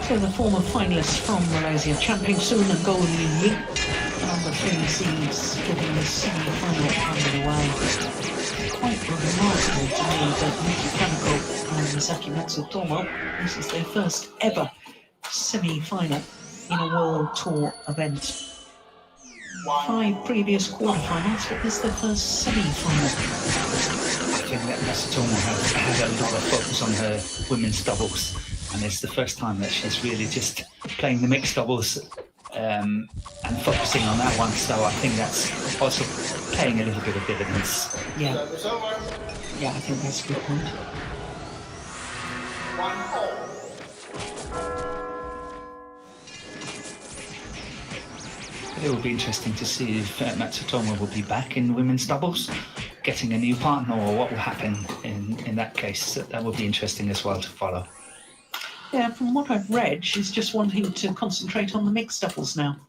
So the former finalists from Malaysia, Champing Soon and GuanYu, number 3 seeds, getting the semi-final underway. Quite remarkable to me that Yuki Kaneko and Misaki Matsutomo, this is their first ever semi-final in a World Tour event. 5 previous quarterfinals, but this is their first semi-final. I think that Matsutomo had a lot of focus on her women's doubles, and it's the first time that she's really just playing the mixed doubles and focusing on that one. So I think that's also paying a little bit of dividends. Yeah, yeah, I think that's a good point. It will be interesting to see if Matsutomo will be back in women's doubles, getting a new partner, or what will happen in that case. That will be interesting as well to follow. Yeah, from what I've read, she's just wanting to concentrate on the mixed doubles now.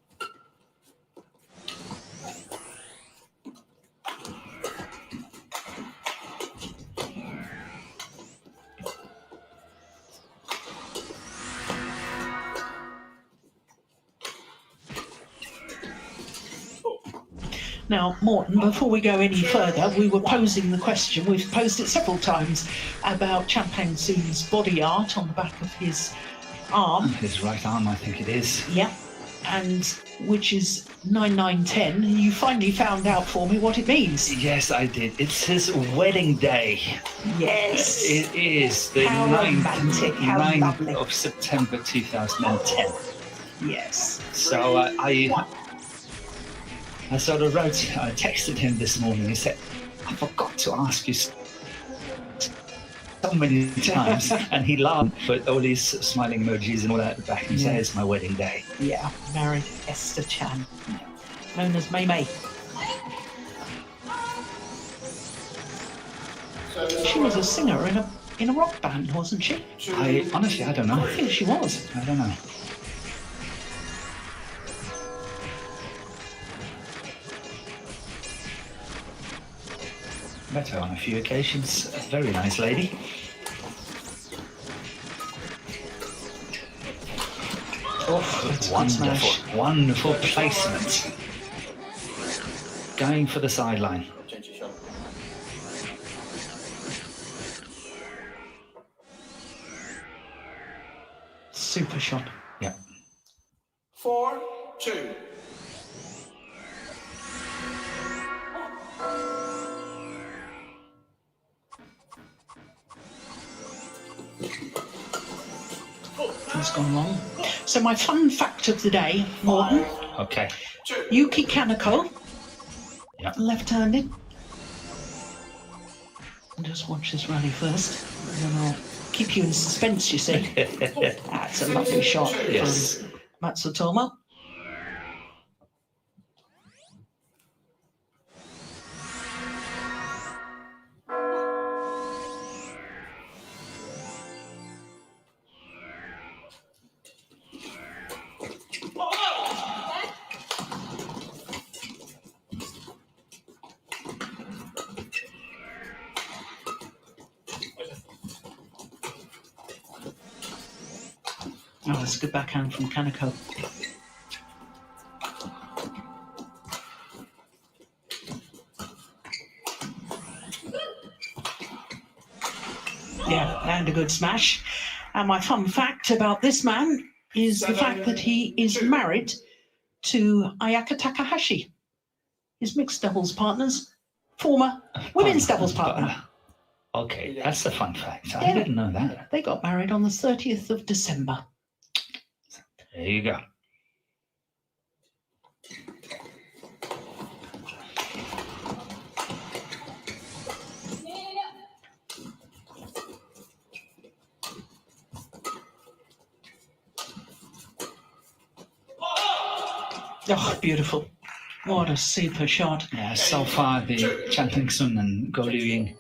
Now, Morten, before we go any further, we were posing the question, we've posed it several times, about Champang Soon's body art on the back of his arm. His right arm, I think it is. Yeah, and which is 9910. You finally found out for me what it means. Yes, I did. It's his wedding day. Yes. It is the How 9th of September 2010. Yes. So I sort of I texted him this morning and said, I forgot to ask you so many times. And he laughed, but all these smiling emojis and all that at the back and said, it's my wedding day. Yeah, married Esther Chan, known as Mei Mei. She was a singer in a rock band, wasn't she? Honestly, I don't know. I think she was. I don't know. Met her on a few occasions. A very nice lady. Oh, that's wonderful, wonderful placement. Going for the sideline. Super shot. Yeah. 4-2. Has gone wrong. So my fun fact of the day, Morten. Okay. Yuki Kaneko, Yeah. left-handed. Just watch this rally first, and then I'll keep you in suspense, you see. That's a lovely shot Yes. from Matsutomo. Oh, that's a good backhand from Kaneko. Yeah, and a good smash. And my fun fact about this man is the fact that he is married to Ayaka Takahashi, his mixed doubles partner's former women's doubles partner. Okay, that's a fun fact. I didn't know that. They got married on the 30th of December. There you go. Oh, beautiful. What a super shot. Yeah, so far the Champing Sun and Go Liu Ying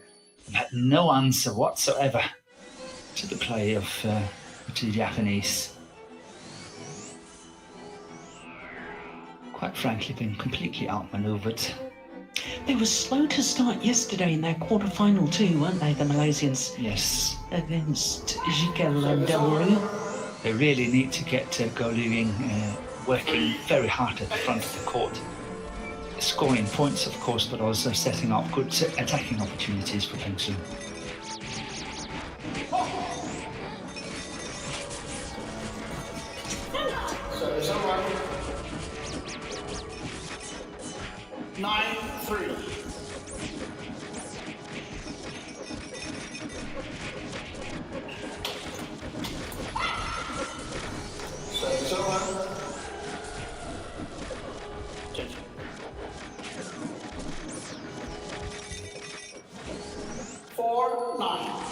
have had no answer whatsoever to the play of the two Japanese. Quite frankly, been completely outmaneuvered. They were slow to start yesterday in their quarter-final too, weren't they, the Malaysians? Yes. Against Jikel and Delru. they really need to get GuanYu working very hard at the front of the court, scoring points, of course, but also setting up good attacking opportunities for Peng Su. Service over. 9-3. Service over. 4-9.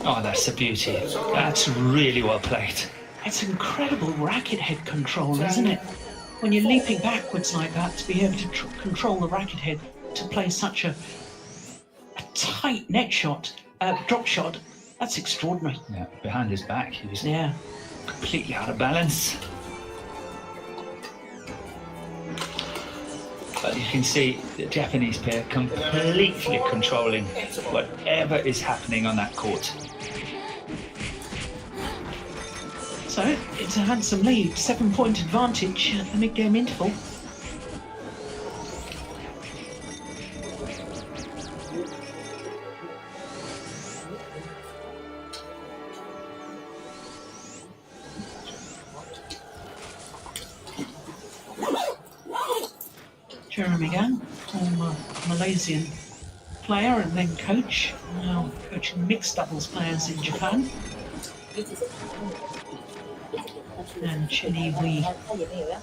Oh, that's a beauty. That's really well played. It's incredible racket head control, isn't it? When you're leaping backwards like that, to be able to control the racket head to play such a tight net shot, drop shot, that's extraordinary. Yeah, behind his back, he was Yeah. completely out of balance. But you can see the Japanese pair completely controlling whatever is happening on that court. So it's a handsome lead, 7-point advantage at the mid-game interval. Jeremy Gan, former Malaysian player and then coach, now coaching mixed doubles players in Japan. And Chenny Wee.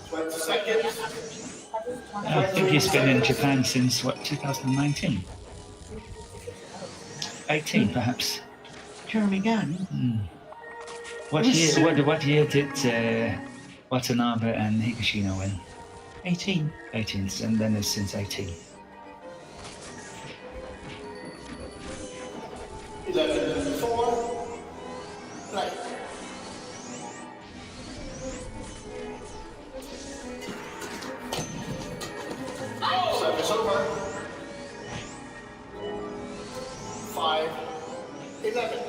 20 seconds. I think he's been in Japan since, what, 2019? 18, perhaps. Jeremy Gan. What year did Watanabe and Higashino win? 18. 18, and then it's since 18. 11-4. Play. Service over. 5-11.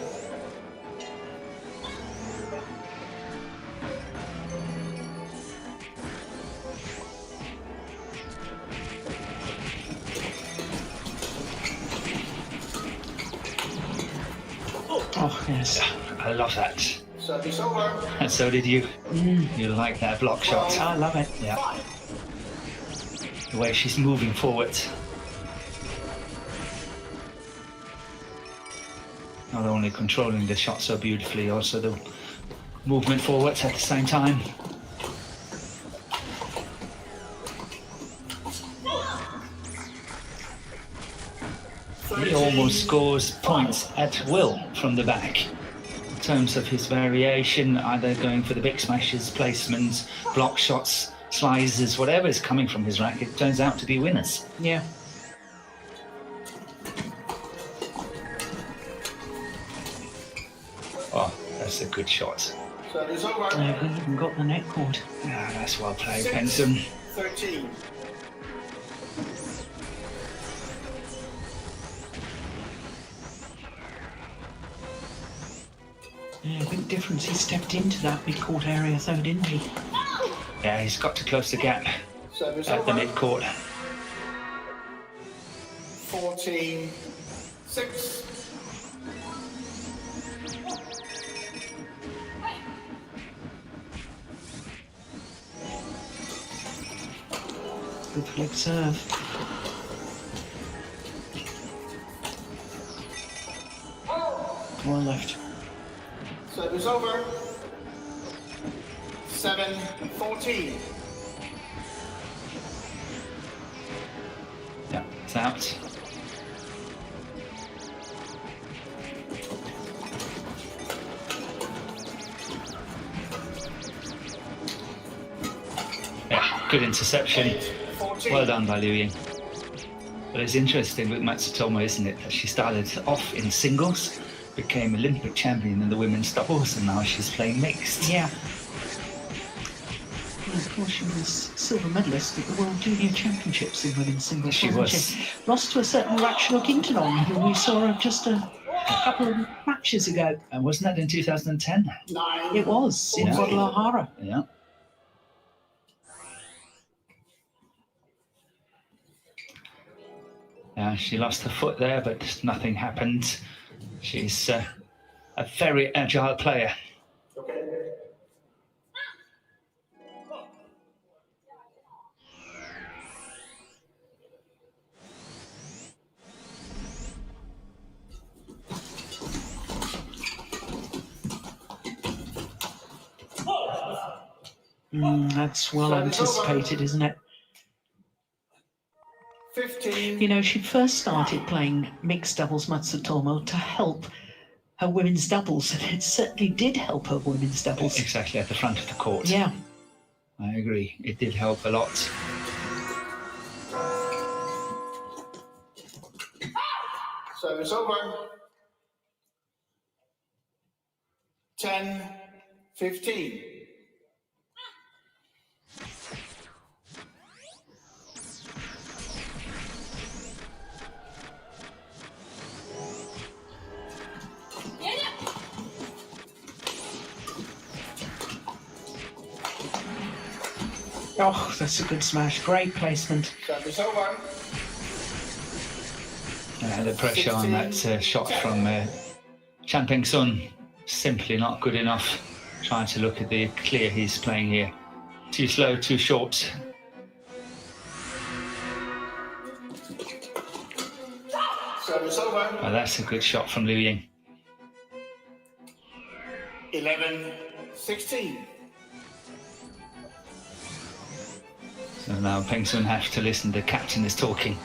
Oh, yes. I love that. Service over. And so did you. You like that block shot. I love it. Yeah. The way she's moving forward. Not only controlling the shot so beautifully, also the movement forwards at the same time. He almost scores points at will from the back. In terms of his variation, either going for the big smashes, placements, block shots, slices, whatever is coming from his racket turns out to be winners. Yeah. Oh, that's a good shot. Service over. We even got the net cord. Ah, that's well played, Benson. 13. Yeah, big difference. He stepped into that mid-court area, though, didn't he? Yeah, he's got to close the gap Service at the over. mid-court. 14-6. Good flick serve. Well left. Service over. 7-14. Yeah, it's out. Yeah, good interception. 14. Well done by Liu Ying. But it's interesting with Matsutomo, isn't it, that she started off in singles, became Olympic champion in the women's doubles, and now she's playing mixed. Yeah. And of course, she was silver medalist at the World Junior Championships in women's singles. She wasn't was. She? Lost to a certain Rachel Gintonon, who we saw just a couple of matches ago. And wasn't that in 2010? 9. It was in Yeah. Guadalajara. Yeah. She lost her foot there, but nothing happened. She's a very agile player. Okay. That's well anticipated, isn't it? 15. You know, she first started playing mixed doubles Matsutomo to help her women's doubles, and it certainly did help her women's doubles. Exactly, at the front of the court. Yeah. I agree. It did help a lot. Service over. 10, 15. Oh, that's a good smash. Great placement. Service over. The pressure on that shot from Champeng Sun, simply not good enough. Trying to look at the clear he's playing here. Too slow, too short. Service over. Well, that's a good shot from Liu Ying. 11, 16. So now Peng Sun has to listen. The captain is talking.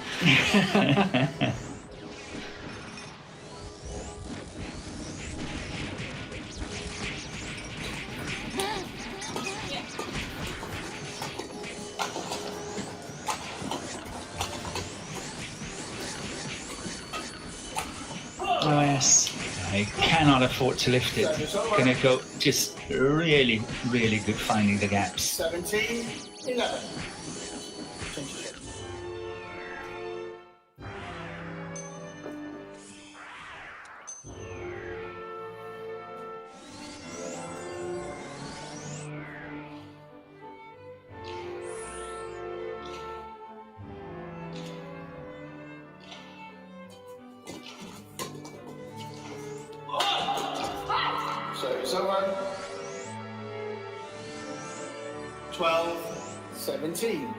Oh, yes. He cannot afford to lift it. Gonna go just really, really good finding the gaps. 17, 11. Service over. 12, 17.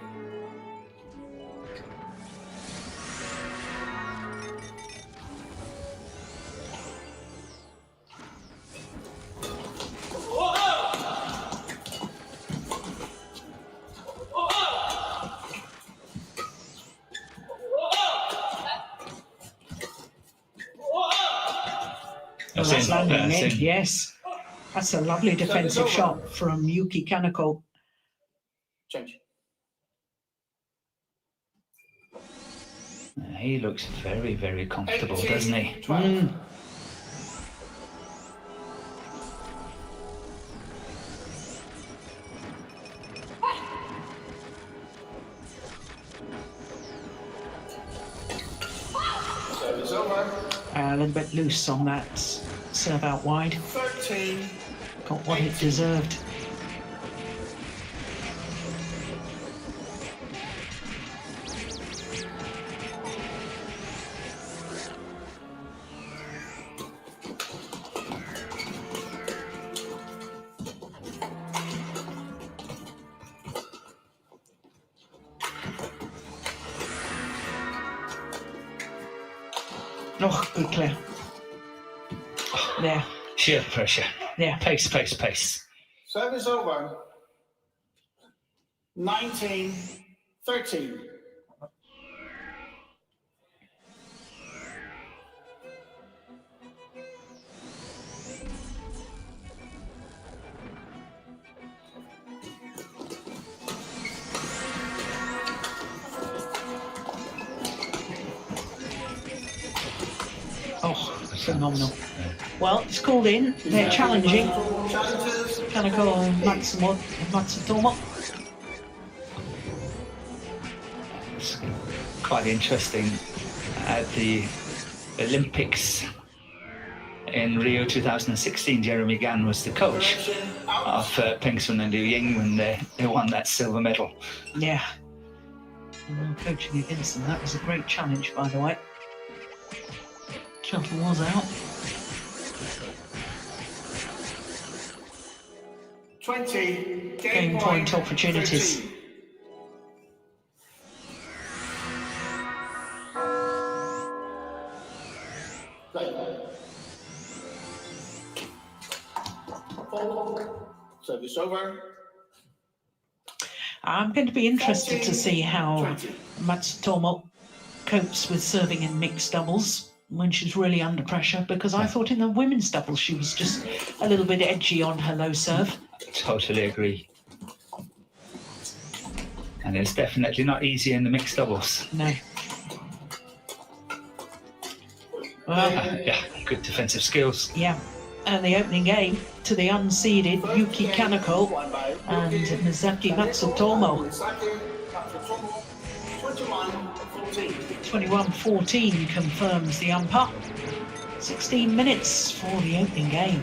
Well, that's landing That's in. in. Yes. That's a lovely defensive shot from Yuki Kaneko. Change. He looks very, very comfortable, 18, doesn't he? 12. Service over. A little bit loose on that serve out wide. 13. Got what it deserved. Oh, good clear. There. Sheer pressure. There. Pace, pace, pace. Service over. 19, 13. Oh, phenomenal. Well, it's called in. They're challenging. Challenges Kaneko and Matsutomo. It's quite interesting. At the Olympics in Rio 2016, Jeremy Gan was the coach of Peng Sun and Liu Ying when they won that silver medal. Yeah. And coaching against them. That was a great challenge, by the way. Shuttle was out. 20. Game point opportunities. 13. Service over. I'm going to be interested to see how Matsutomo copes with serving in mixed doubles when she's really under pressure, because I thought in the women's doubles she was just a little bit edgy on her low serve. Totally agree. And it's definitely not easy in the mixed doubles. No. Well, Yeah, good defensive skills. yeah. And the opening game to the unseeded Yuki Kaneko and Misaki Matsutomo. 21-14 confirms the umpire. 16 minutes for the opening game.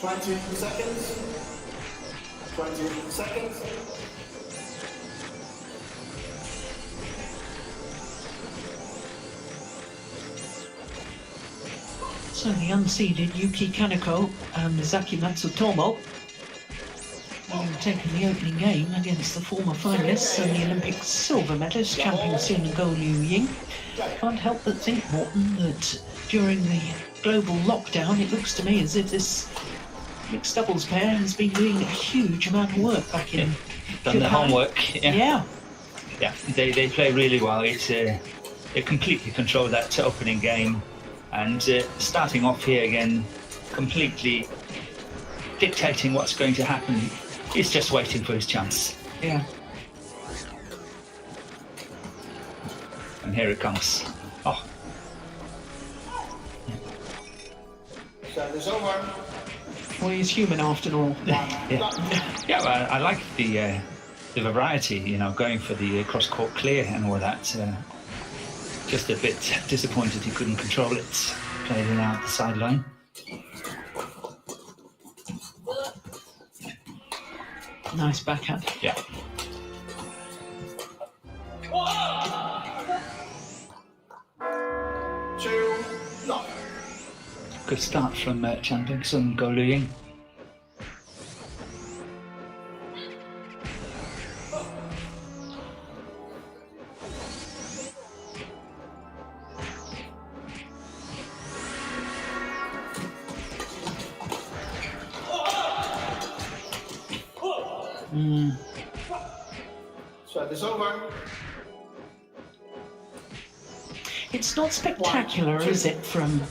Twenty seconds. 20 seconds. So the unseeded Yuki Kaneko and Misaki Matsutomo have taken the opening game against the former finalists and the Olympic silver medalist, champion Sun and Liu Ying. Can't help but think, Morton, that during the global lockdown, it looks to me as if this mixed doubles pair has been doing a huge amount of work back in Done the Japan. homework. Yeah. Yeah, they play really well. It's they completely control that opening game, and starting off here again, completely dictating what's going to happen. He's just waiting for his chance, Yeah. and here it comes. Oh, Service over. Well, he's human after all. yeah. Well, I like the variety. You know, going for the cross-court clear and all that. Just a bit disappointed he couldn't control it. Played it out the sideline. Nice backhand. Yeah. Two. Lock. Good start from champion Sun Liu Ying. Service over. It's not spectacular, is it, from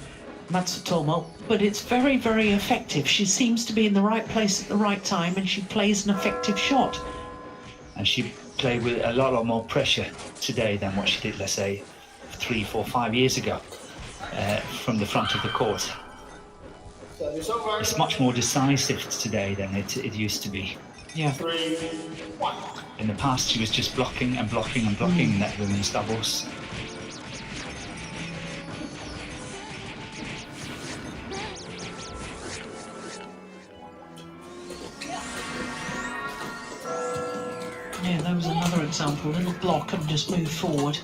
Matsutomo? but it's very, very effective. She seems to be in the right place at the right time, and she plays an effective shot. And she played with a lot more pressure today than what she did, let's say, 3, 4, 5 years ago from the front of the court. It's much more decisive today than it used to be. Yeah. 3, 1. In the past, she was just blocking and blocking and blocking in that women's doubles. Yeah, that was another example. Little block and just move forward.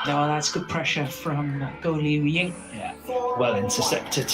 Oh, that's good pressure from GuanYu. Yeah, well intercepted.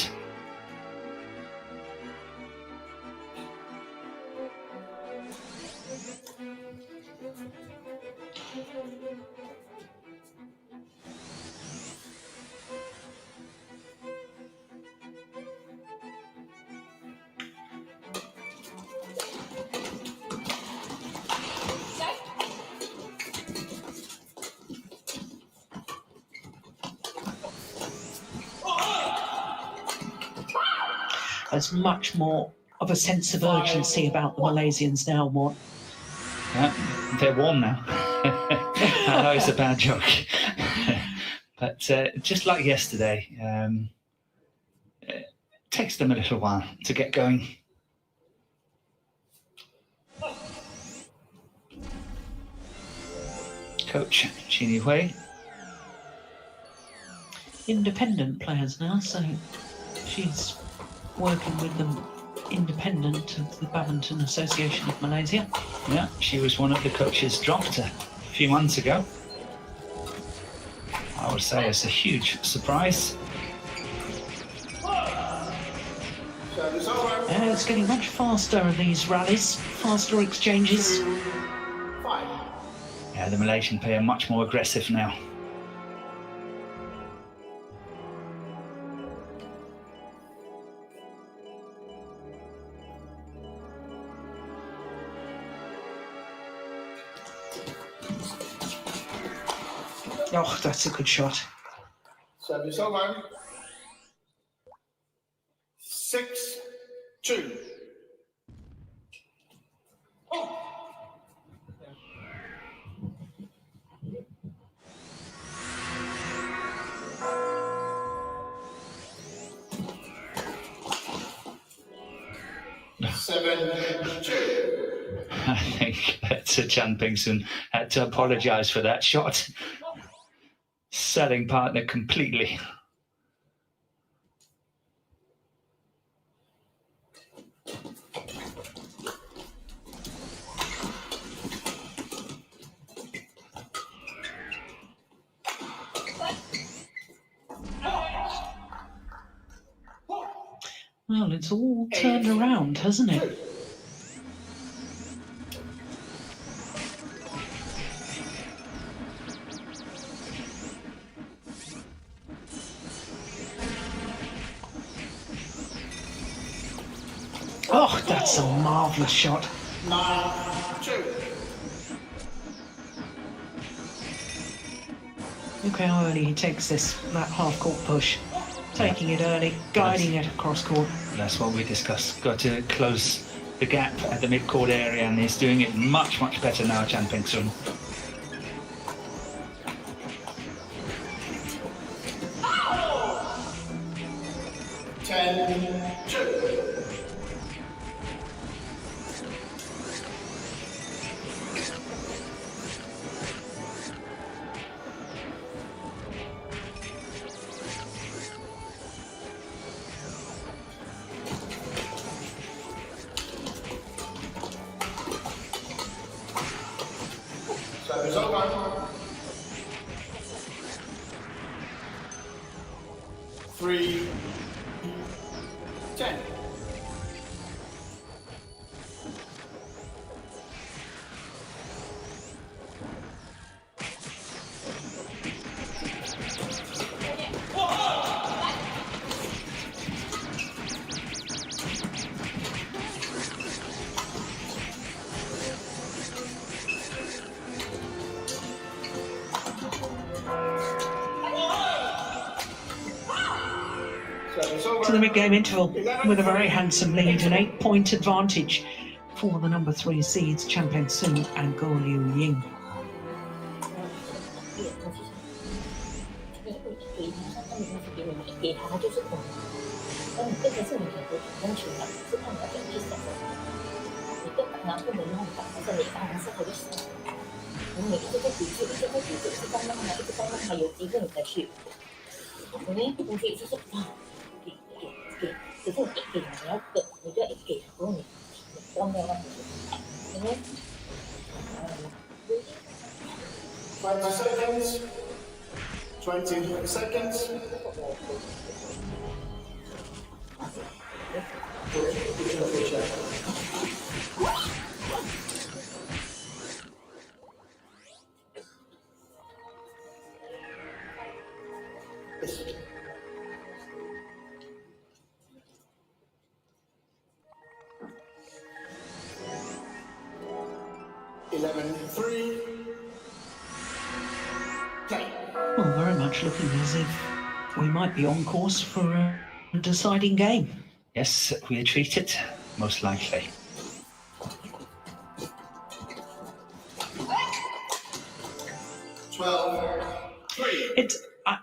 There's much more of a sense of urgency about the Malaysians now, Mort. Yeah, they're warm now. I know it's a bad joke. But just like yesterday, it takes them a little while to get going. Coach Chini Hui. Independent players now, so she's working with them independent of the Badminton Association of Malaysia. Yeah, she was one of the coaches dropped a few months ago. I would say it's a huge surprise. It's getting much faster in these rallies, faster exchanges. 5. Yeah, the Malaysian player are much more aggressive now. Oh, that's a good shot. Service over. 6, 2. I think that Chan Ping-sun had to apologise for that shot. Selling partner completely. Well, it's all turned around, hasn't it? Oh, that's a marvellous shot. 9-2. Look how early he takes that half-court push. Taking it early, guiding it across court. That's what we discussed. Got to close the gap at the mid-court area, and he's doing it much, much better now, Chan Ping-sun. Service over. 3, 10. Service to over. the mid-game interval with a very handsome lead, an 8-point advantage for the number 3 seeds, Champion Sun and GuanYu Ying. Seconds. 20 seconds. Well, very much looking as if we might be on course for a deciding game. Yes, we are treated, most likely.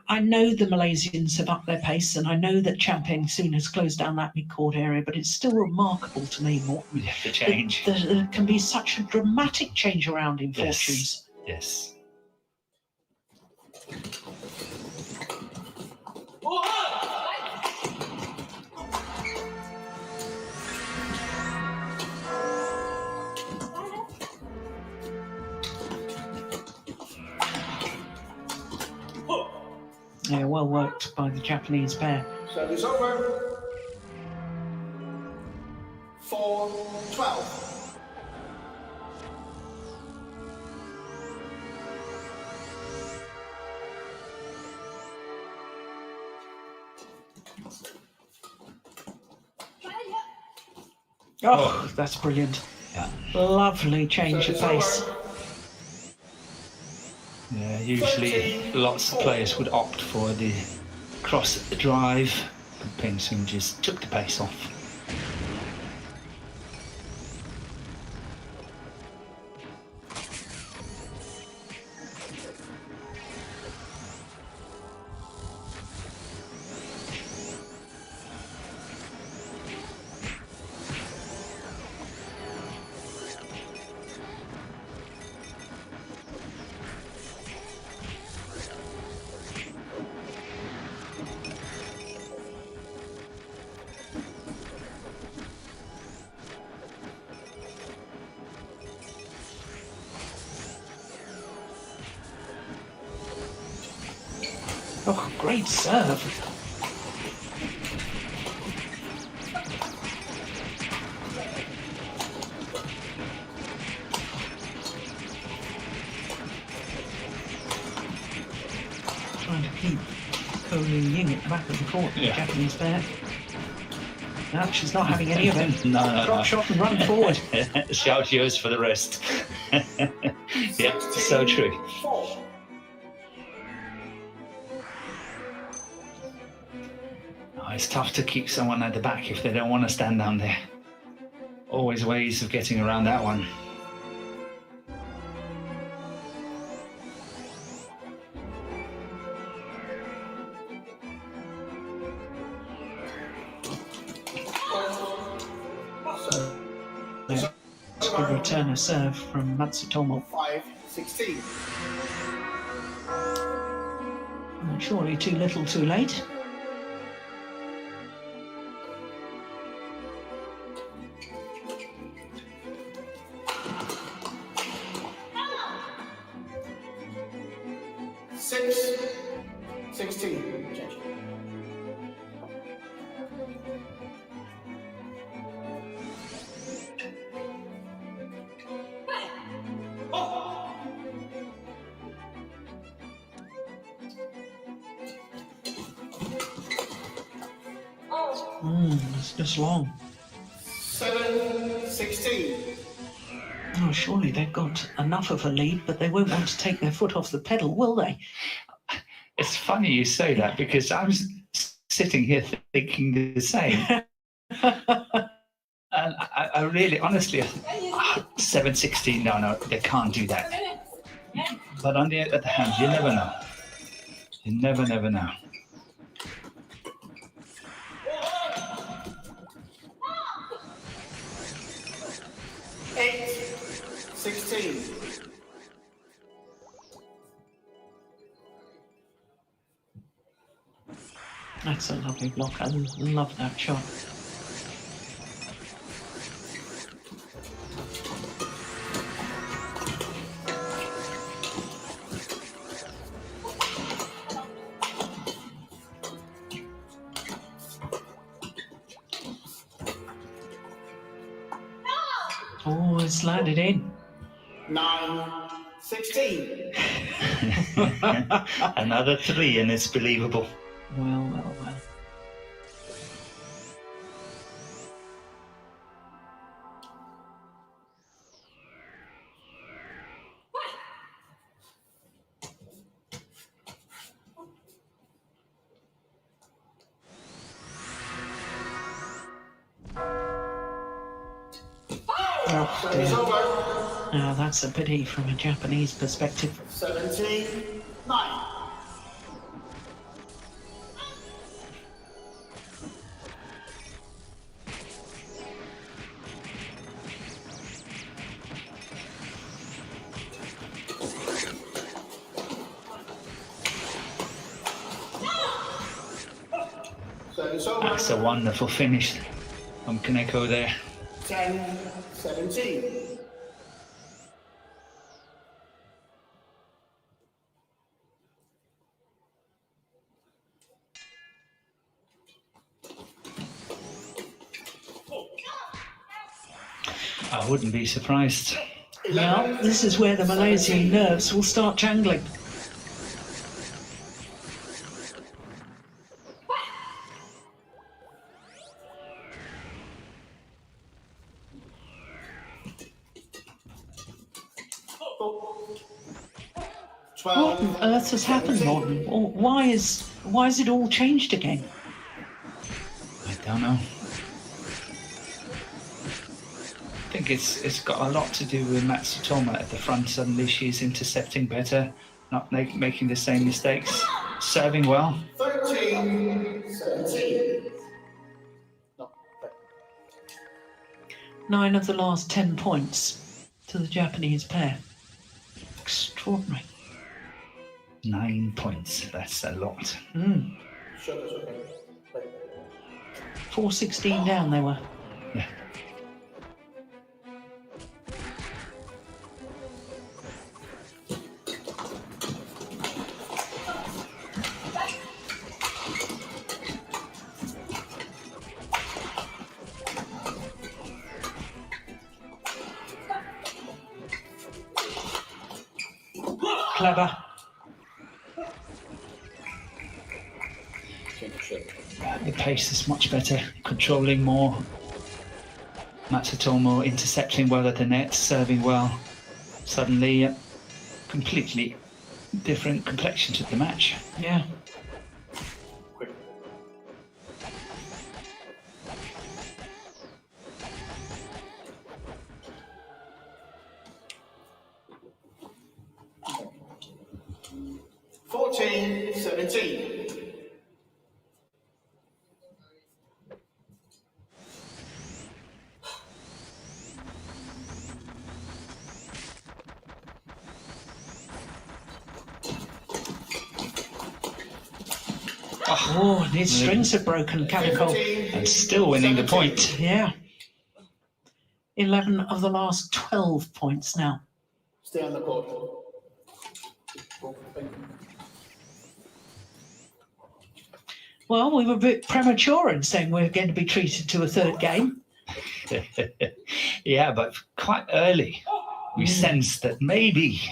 I know the Malaysians have upped their pace, and I know that Champion Sun has closed down that mid-court area, but it's still remarkable to me, Morten. We have to change. There can be such a dramatic change around in fortunes. Yes. Yeah, well worked by the Japanese pair. Service over. 4-12. Oh, that's brilliant. Yeah. Lovely change of pace. Yeah, usually lots of players would opt for the cross drive, but Peng Sun just took the pace off. Oh, great serve. Trying to keep GuanYu Ying at the back of the court, the Japanese pair. No, she's not having any of it. No. Drop shot and run forward. Shout yours for the rest. Yeah, so true. Oh, it's tough to keep someone at the back if they don't want to stand down there. Always ways of getting around that one. A return of serve from Matsutomo. 5-16. Surely too little, too late. It's just long. 7-16. Oh, surely they've got enough of a lead, but they won't want to take their foot off the pedal, will they? It's funny you say that because I was sitting here thinking the same. And I really, honestly, 7-16, no, they can't do that. But on the other hand, you never know. You never know. Eight, 16. That's a lovely block. I love that shot. Oh, it's landed in. 9, 16. Another 3, and it's believable. Well. Oh, It's dear. over. Now that's a pity from a Japanese perspective. 17, 9. So it's over. That's a wonderful finish from Kaneko there. 10, 17. I wouldn't be surprised. Well, this is where the Malaysian nerves will start jangling. What on earth has happened, Morton? Or why is it all changed again? I don't know. I think it's got a lot to do with Matsutoma at the front. Suddenly she's intercepting better, not making the same mistakes, serving well. 13, 17. No. 9 of the last 10 points to the Japanese pair. Extraordinary. 9 points, that's a lot. Sure, it's okay. 4-16 down they were. Yeah. Clever. The pace is much better, controlling more. Matsutomo intercepting well at the net, serving well. Suddenly, completely different complexion to the match. Yeah. Quick. Fourteen, 17. Oh, and his strings have broken, Kaneko. And still winning the point. Yeah. 11 of the last 12 points now. Stay on the court. Well, we were a bit premature in saying we're going to be treated to a third game. Yeah, but quite early, we sensed that maybe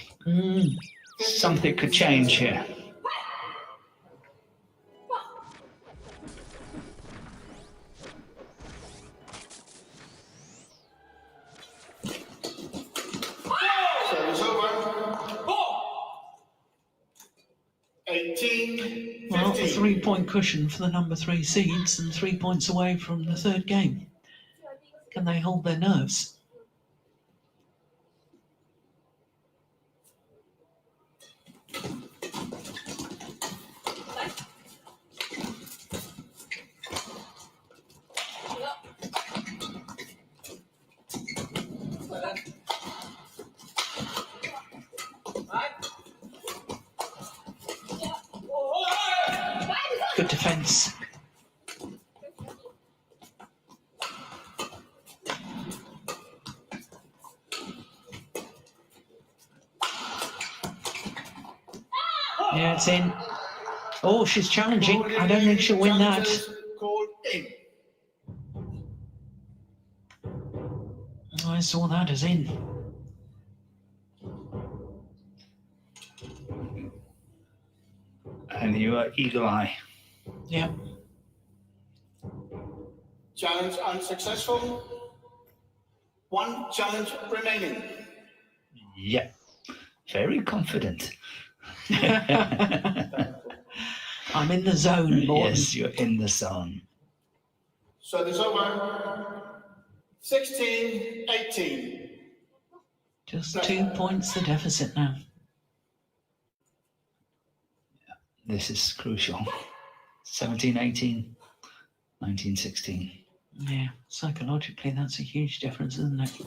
something could change here. Service over. 18, Well, 15. 3-point cushion for the number 3 seeds and 3 points away from the third game. Can they hold their nerves? Good defense. Yeah, it's in. Oh, she's challenging. I don't think she'll win that. Called in. I saw that as in. And you are eagle eye. Yeah. Challenge unsuccessful. 1 challenge remaining. Yeah. Very confident. I'm in the zone, Morton. Yes, you're in the zone. So it's over. 16-18. Just 2 points the deficit now. This is crucial. 17-18, 19-16. Yeah, psychologically, that's a huge difference, isn't it?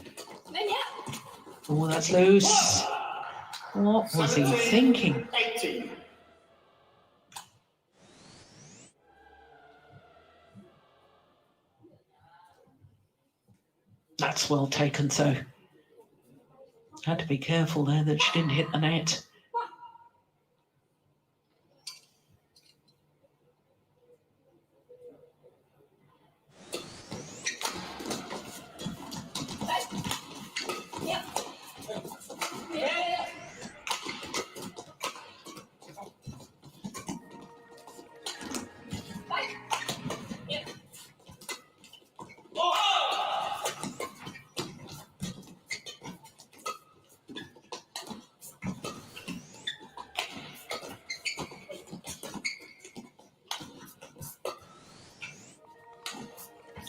Oh, that's loose. What was he thinking? 18. That's well taken, though. Had to be careful there that she didn't hit the net.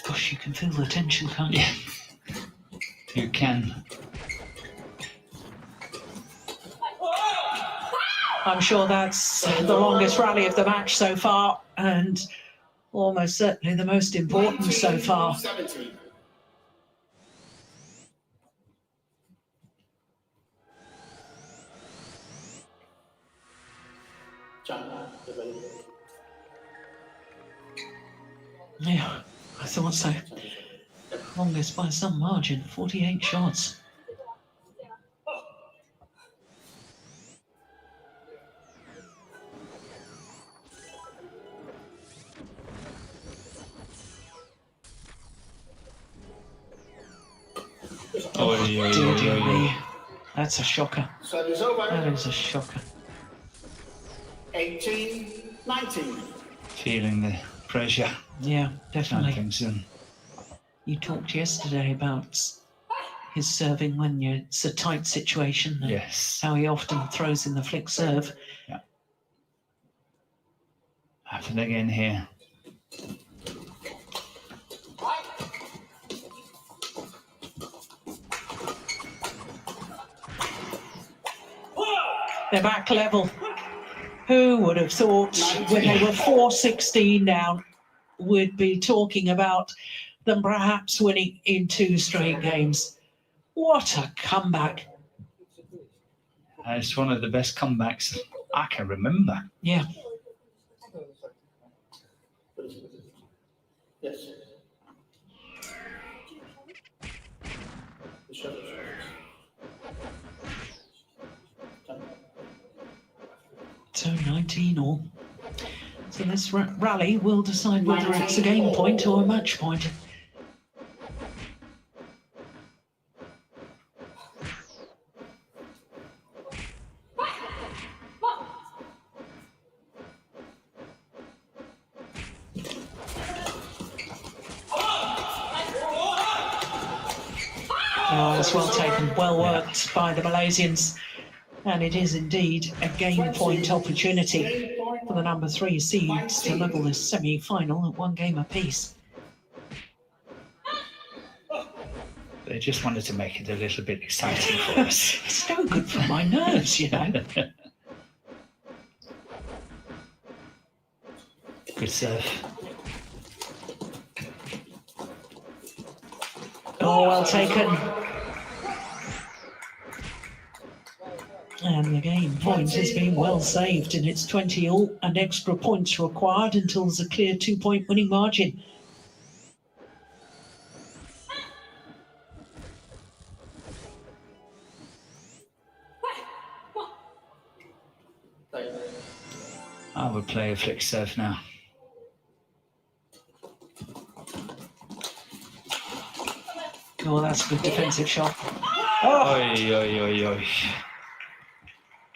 Gosh, you can feel the tension, can't you? Yeah. You can. I'm sure that's the longest rally of the match so far, and almost certainly the most important so far. 17. Yeah, I thought so. Longest by some margin, 48 shots. Dear me, that's a shocker. So it's over. That is a shocker. 18-19. Feeling the pressure. Yeah, definitely. Something soon. You talked yesterday about his serving when it's a tight situation. And Yes. how he often throws in the flick serve. Happen again here. They're back level. Who would have thought when they were 4-16 down, we'd be talking about them perhaps winning in 2 straight games? What a comeback. It's one of the best comebacks I can remember. Yeah. Yes. So 19 all. So this rally will decide whether it's a game point or a match point. Oh, that's well taken, well worked by the Malaysians. And it is indeed a game point opportunity. for the number 3 seeds to level this semi-final at 1 game apiece. They just wanted to make it a little bit exciting for us. It's no good for my nerves, you know. Good serve. Oh, well taken. And the game point has been well saved, and it's 20 all, and extra points required until there's a clear 2-point winning margin. I would play a flick serve now. Oh, that's a good defensive shot. Oi, oi, oi, oi.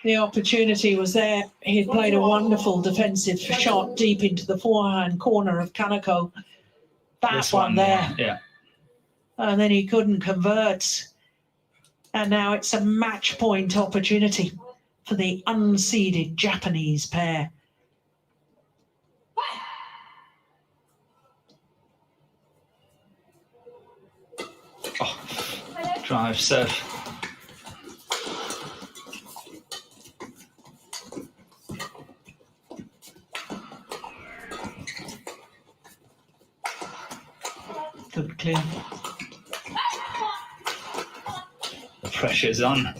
The opportunity was there. He played a wonderful defensive shot deep into the forehand corner of Kaneko. That This one there. Yeah. And then he couldn't convert. And now it's a match point opportunity for the unseeded Japanese pair. Oh, drive serve. Good clear. The pressure's on.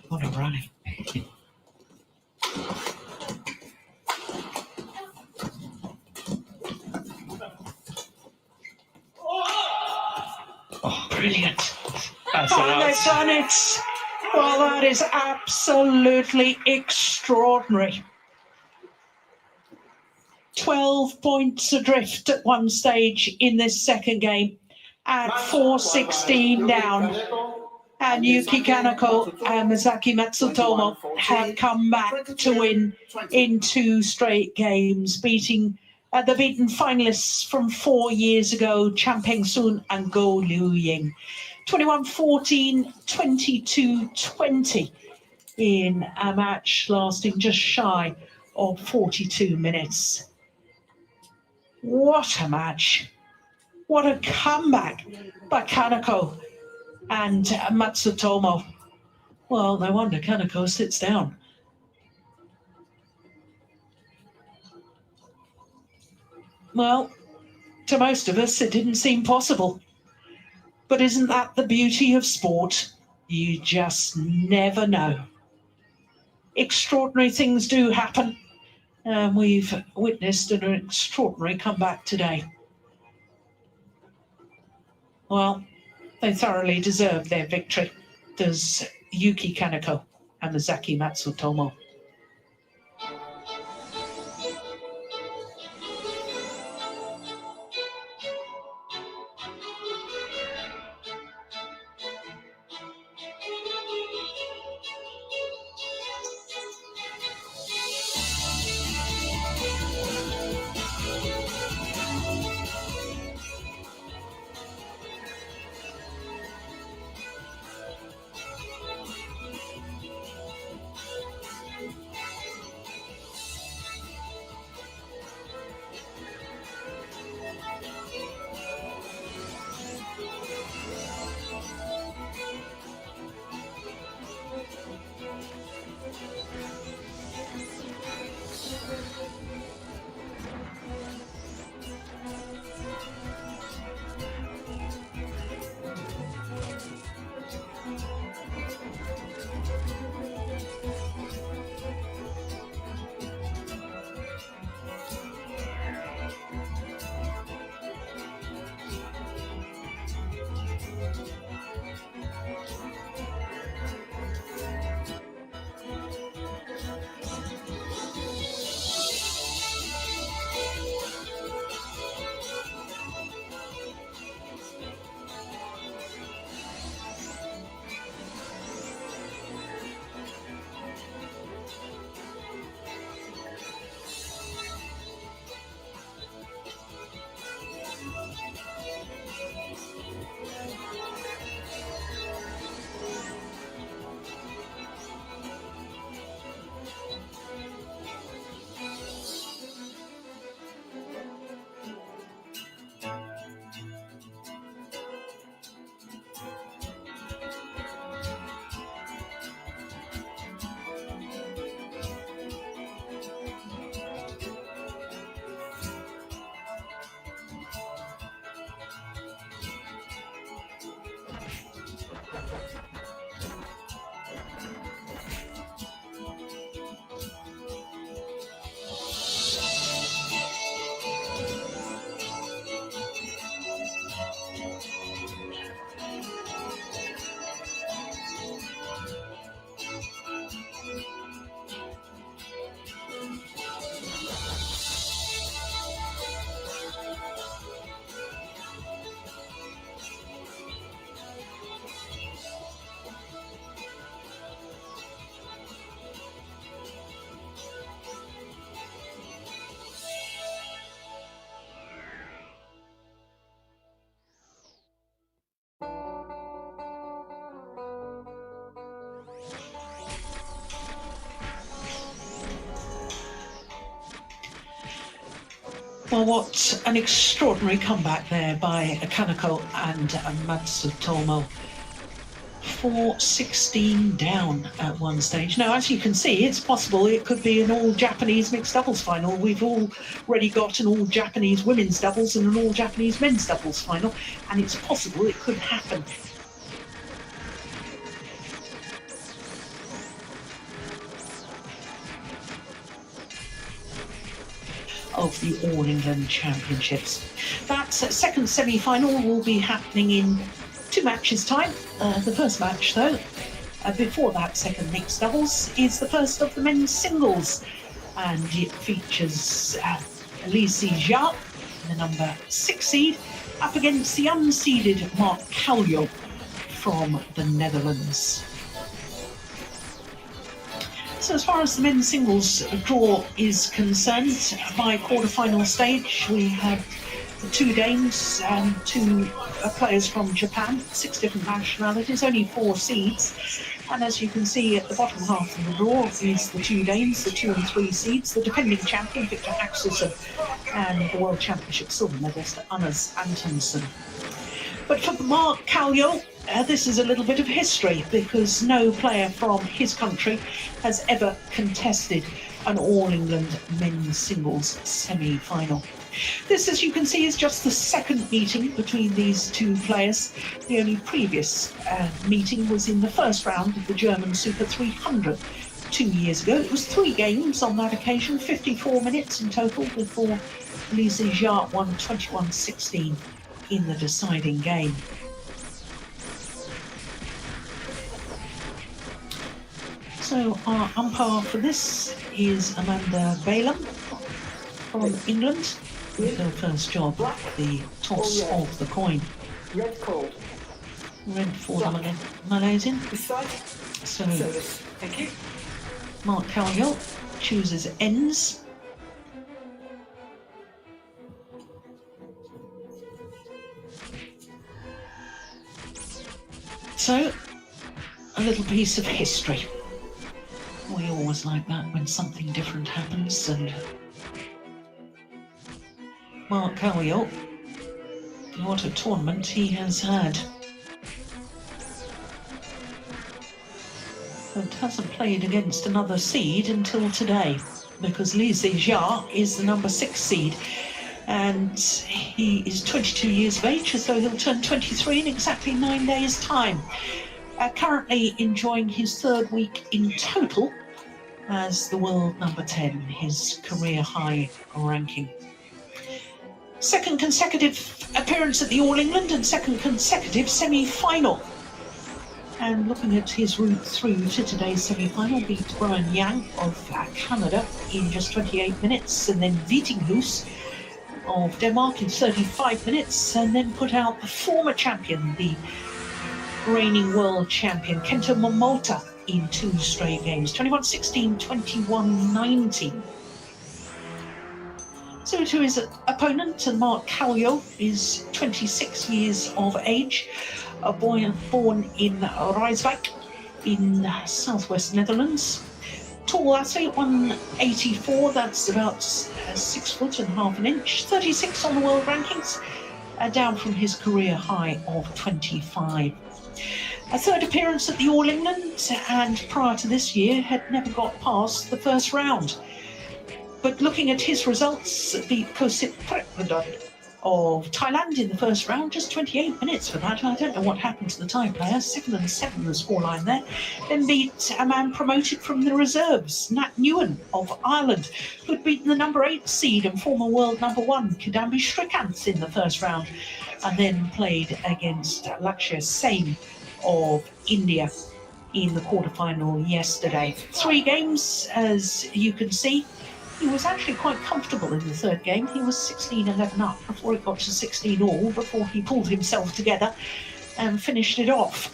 What a rally. Oh, Brilliant. that's And they've done it. Well, that is absolutely extraordinary. 12 points adrift at one stage in this second game at 4-16 down. And Yuki Kaneko and Misaki Matsutomo have come back to win in 2 straight games, beating the beaten finalists from 4 years ago, Chan Peng-soon and Go Liu-ying. 21-14, 22-20 in a match lasting just shy of 42 minutes. What a match. What a comeback by Kaneko and Matsutomo. Well, no wonder Kaneko sits down. Well, to most of us, it didn't seem possible. But isn't that the beauty of sport? You just never know. Extraordinary things do happen. And we've witnessed an extraordinary comeback today. Well, they thoroughly deserved their victory. Does Yuki Kaneko and Misaki Matsutomo. Well, what an extraordinary comeback there by Kaneko and Matsutomo. 4-16 down at one stage. Now, as you can see, it's possible it could be an all-Japanese mixed doubles final. We've already got an all-Japanese women's doubles and an all-Japanese men's doubles final, and it's possible it could happen. Of the All England Championships. That second semi-final will be happening in 2 matches' time. The first match, though, before that second mixed doubles, is the first of the men's singles, and it features Li Xia, the number 6 seed, up against the unseeded Mark Kaljo from the Netherlands. So as far as the men's singles draw is concerned, by quarter-final stage we had 2 Danes and 2 players from Japan, 6 different nationalities, only 4 seeds. And as you can see at the bottom half of the draw is the 2 Danes, the 2 and 3 seeds, the defending champion Victor Axelsen and the World Championship silver medalist Anders Antonsen. But for Mark Kaljo, this is a little bit of history, because no player from his country has ever contested an All England men's singles semi-final. This, as you can see, is just the second meeting between these 2 players. The only previous meeting was in the first round of the German Super 300 2 years ago. It was 3 games on that occasion, 54 minutes in total, before Li Xia won 21-16 in the deciding game. So our umpire for this is Amanda Biolab from England, with her first job, the toss of the coin. Red call. Red for the Malaysian. So Thank you. Mark Kaljo chooses ends. So, a little piece of history. We always like that when something different happens, and Mark Kaljo, what a tournament he has had. But hasn't played against another seed until today, because Li Xia is the number 6 seed, and he is 22 years of age, so he'll turn 23 in exactly 9 days' time. Currently enjoying his 3rd week in total as the world number 10, his career high ranking. Second consecutive appearance at the All England and second consecutive semi-final. And looking at his route through to today's semi-final, beat GuanYu of Canada in just 28 minutes, and then Vitinghus of Denmark in 35 minutes, and then put out the former champion, the reigning world champion Kento Momota, in 2 straight games, 21-16, 21-19. So to his opponent, and Mark Kaljo is 26 years of age, a boy born in Rijswijk in southwest Netherlands. Tall athlete, 184, that's about 6 foot and half an inch, 36 on the world rankings, down from his career high of 25. A 3rd appearance at the All England, and prior to this year had never got past the first round. But looking at his results, beat Kosip Prepvedon of Thailand in the first round, just 28 minutes for that. I don't know what happened to the Thai player. 7-7 the scoreline there. Then beat a man promoted from the reserves, Nat Nguyen of Ireland, who'd beaten the number 8 seed and former world number 1 Kidambi Shrikant in the first round, and then played against Lakshya Sen of India in the quarterfinal yesterday. 3 games, as you can see. He was actually quite comfortable in the third game. He was 16-11 up before it got to 16 all, before he pulled himself together and finished it off.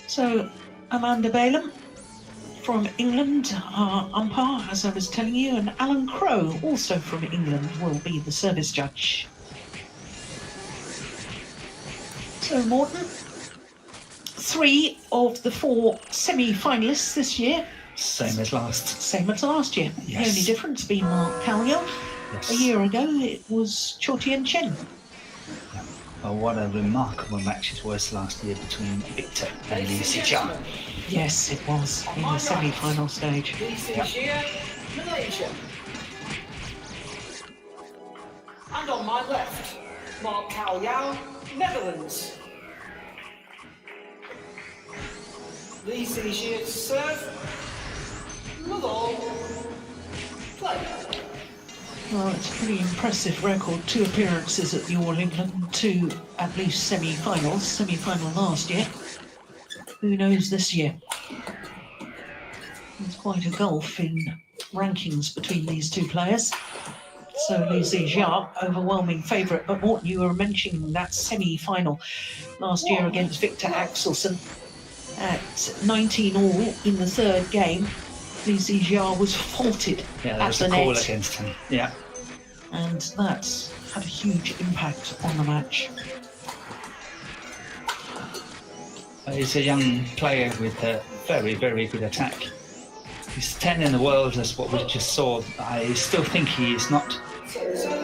So Amanda Balaam from England, our umpire, as I was telling you, and Alan Crowe, also from England, will be the service judge. So Morton, 3 of the 4 semi-finalists this year. Same as last year. Yes. The only difference being Mark Kalyo. Yes. A year ago it was Cho Tien Chen. Yeah. Well, what a remarkable match it was last year between Victor and Lee Si-chia. Yes, it was, in the semi-final stage. Yep. Malaysia. And on my left, Mark Kalyo, Netherlands. Lee Si-chia to serve. Hello. Play. Well, it's a pretty impressive record. 2 appearances at the All England, 2 at least semi-finals. Semi-final last year. Who knows this year? There's quite a gulf in rankings between these 2 players. So Lee Si-chia, overwhelming favourite. But Morton, you were mentioning that semi-final last year against Victor Axelsen at 19 all in the third game. Lee Si-chia was faulted Yeah, there at was the a call net, against him. Yeah. and that's had a huge impact on the match. He's a young player with a very, very good attack. He's 10 in the world, that's what we just saw. I still think he is not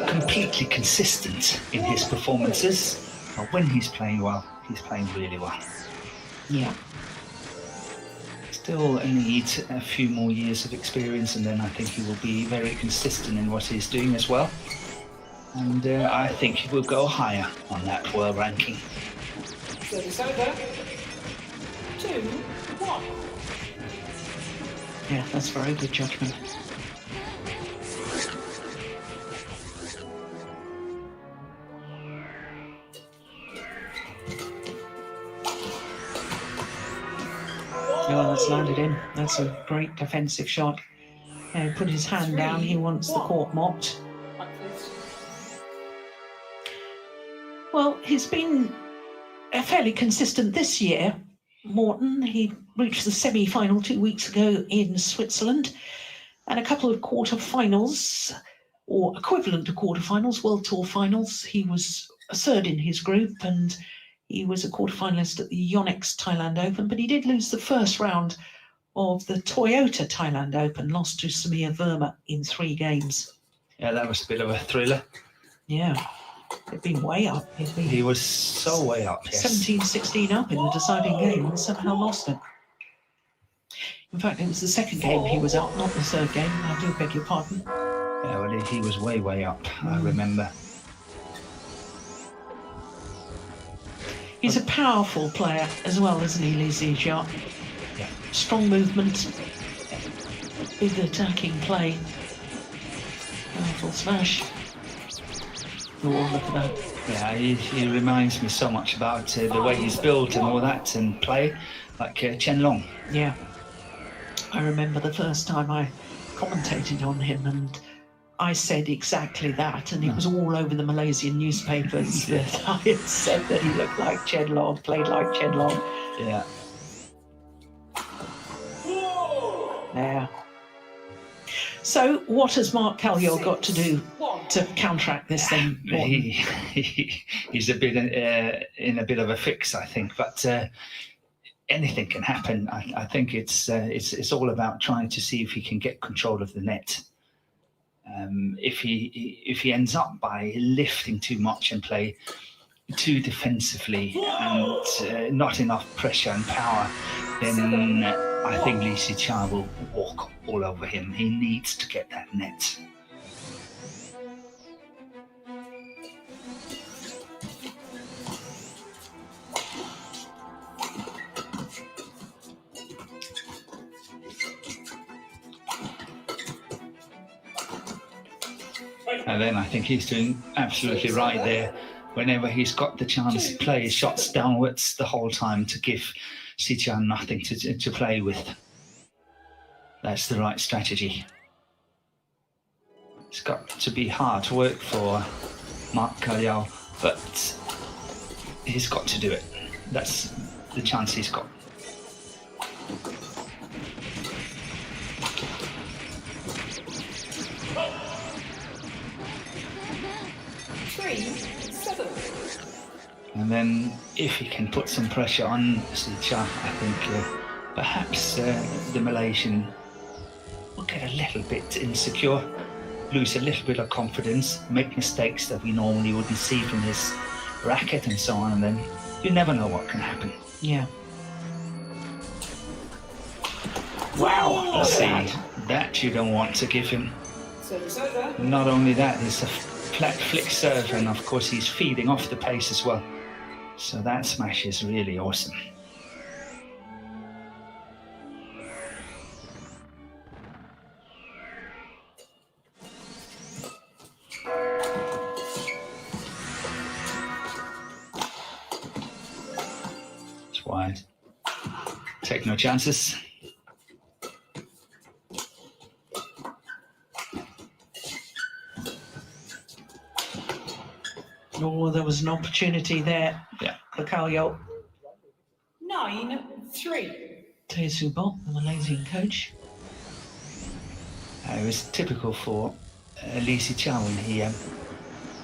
completely consistent in his performances, but when he's playing well, he's playing really well. Yeah. Still needs a few more years of experience, and then I think he will be very consistent in what he's doing as well. And I think he will go higher on that world ranking. Service over. 2-1. Yeah, that's very good judgment. Oh, that's landed in. That's a great defensive shot. Put his hand down. He wants the court mopped. Well, he's been fairly consistent this year. Morton, he reached the semi-final 2 weeks ago in Switzerland, and a couple of quarter-finals, or equivalent to quarter-finals, World Tour finals. He was a third in his group, and he was a quarter-finalist at the Yonex Thailand Open, but he did lose the first round of the Toyota Thailand Open, lost to Samir Verma in 3 games. Yeah, that was a bit of a thriller. Yeah, he'd been way up. He was so way up, yes. 17-16 up in the deciding game and somehow lost it. In fact, it was the second game he was up, not the third game. I do beg your pardon. Yeah, well, he was way, way up, I remember. He's a powerful player as well, isn't he, Lee Si-chia? Yeah. Strong movement, big attacking play. Powerful smash. Oh, look at that. Yeah, he reminds me so much about the way he's built and all that, and play like Chen Long. Yeah. I remember the first time I commentated on him, and I said exactly that, and it was all over the Malaysian newspapers that I had said that he looked like Chen Long, played like Chen Long. Yeah. Yeah. So, what has Mark Kalyo got to do to counteract this thing? He's a bit in a bit of a fix, I think, but anything can happen. I think it's all about trying to see if he can get control of the net. If he ends up by lifting too much and play too defensively and not enough pressure and power, then I think Lee Si-chia will walk all over him. He needs to get that net. And then I think he's doing absolutely right there. Whenever he's got the chance, play his shots downwards the whole time to give Xichan nothing to play with. That's the right strategy. It's got to be hard work for Mark Kalyao, but he's got to do it. That's the chance he's got. And then if he can put some pressure on Xichan, I think perhaps the Malaysian will get a little bit insecure, lose a little bit of confidence, make mistakes that we normally wouldn't see from his racket and so on, and then you never know what can happen. Yeah. Wow! See, that you don't want to give him. Not only that, it's a flat flick serve, and of course he's feeding off the pace as well. So that smash is really awesome. It's wide. Take no chances. Oh, there was an opportunity there. Yeah. For Kalyao. 9-3. Tesubo, the Malaysian coach. It was typical for Lee Xichan when he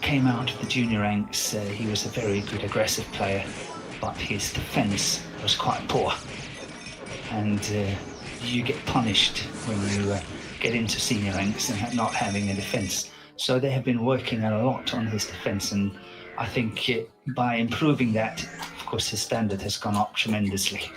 came out of the junior ranks. He was a very good aggressive player, but his defense was quite poor. And you get punished when you get into senior ranks and not having a defense. So they have been working a lot on his defense, and I think by improving that, of course, his standard has gone up tremendously.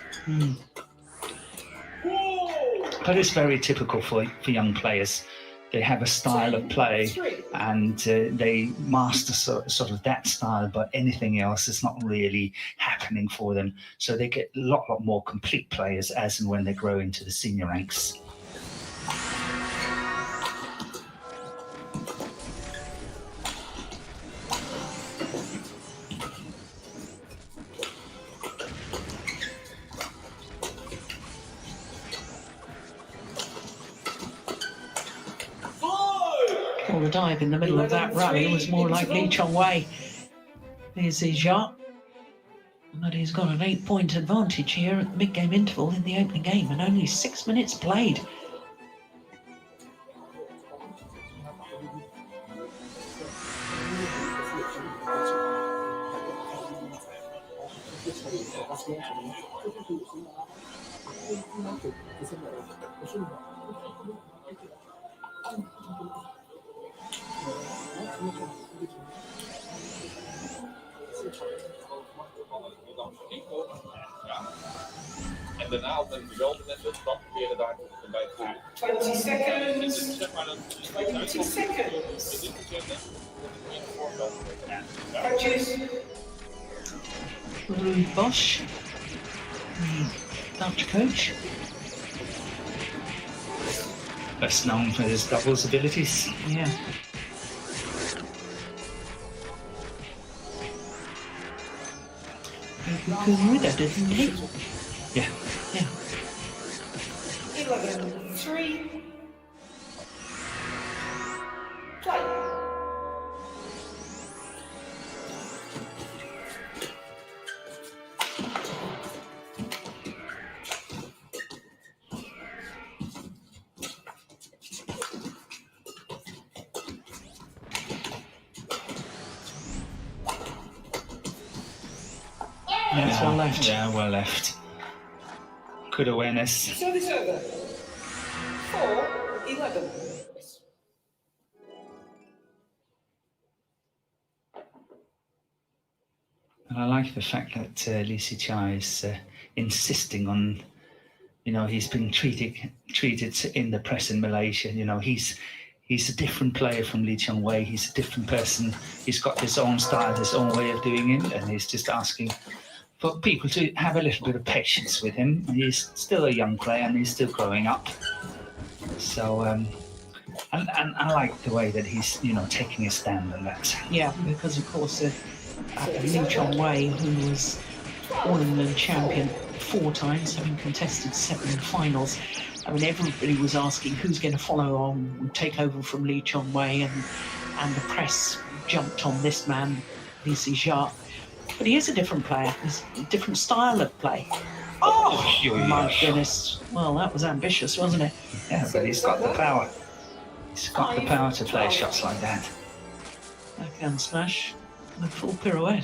But it's very typical for young players. They have a style of play, and they master sort of that style, but anything else is not really happening for them. So they get a lot more complete players as and when they grow into the senior ranks. Well, the dive in the middle of that rally was more like Lee Chong-wei. Here's his shot. But he's got an 8-point advantage here at the mid-game interval in the opening game, and only 6 minutes played. En daarna op een geweldig net het stap proberen daar bij te gaan. 20 seconds. Zeg maar dat 20 seconds. dit te zetten. In de voorkant. Coaches. Louis Bosch, the Dutch coach. Best known for his doubles abilities. Yeah. Good with it, didn't he? Yeah. Yeah. 11-3. Play. That's well left. Yeah, well left. Good awareness. Service over. 4-11. And I like the fact that Lee Xichan is insisting on, you know, he's been treated in the press in Malaysia. You know, he's a different player from Lee Chong-wei. He's a different person. He's got his own style, his own way of doing it, and he's just asking for people to have a little bit of patience with him. He's still a young player and he's still growing up. So And I like the way that he's, taking a stand on that. Yeah, because of course Lee Chong-wei, who was All-England champion 4 times, having contested 7 finals. I mean, everybody was asking who's going to follow on and take over from Lee Chong-wei, and the press jumped on this man, Lee Si-ja. But he is a different player. He's a different style of play. Oh, my goodness. Well, that was ambitious, wasn't it? Yeah, but he's got the power. He's got the power to play shots like that. Backhand smash. The full pirouette.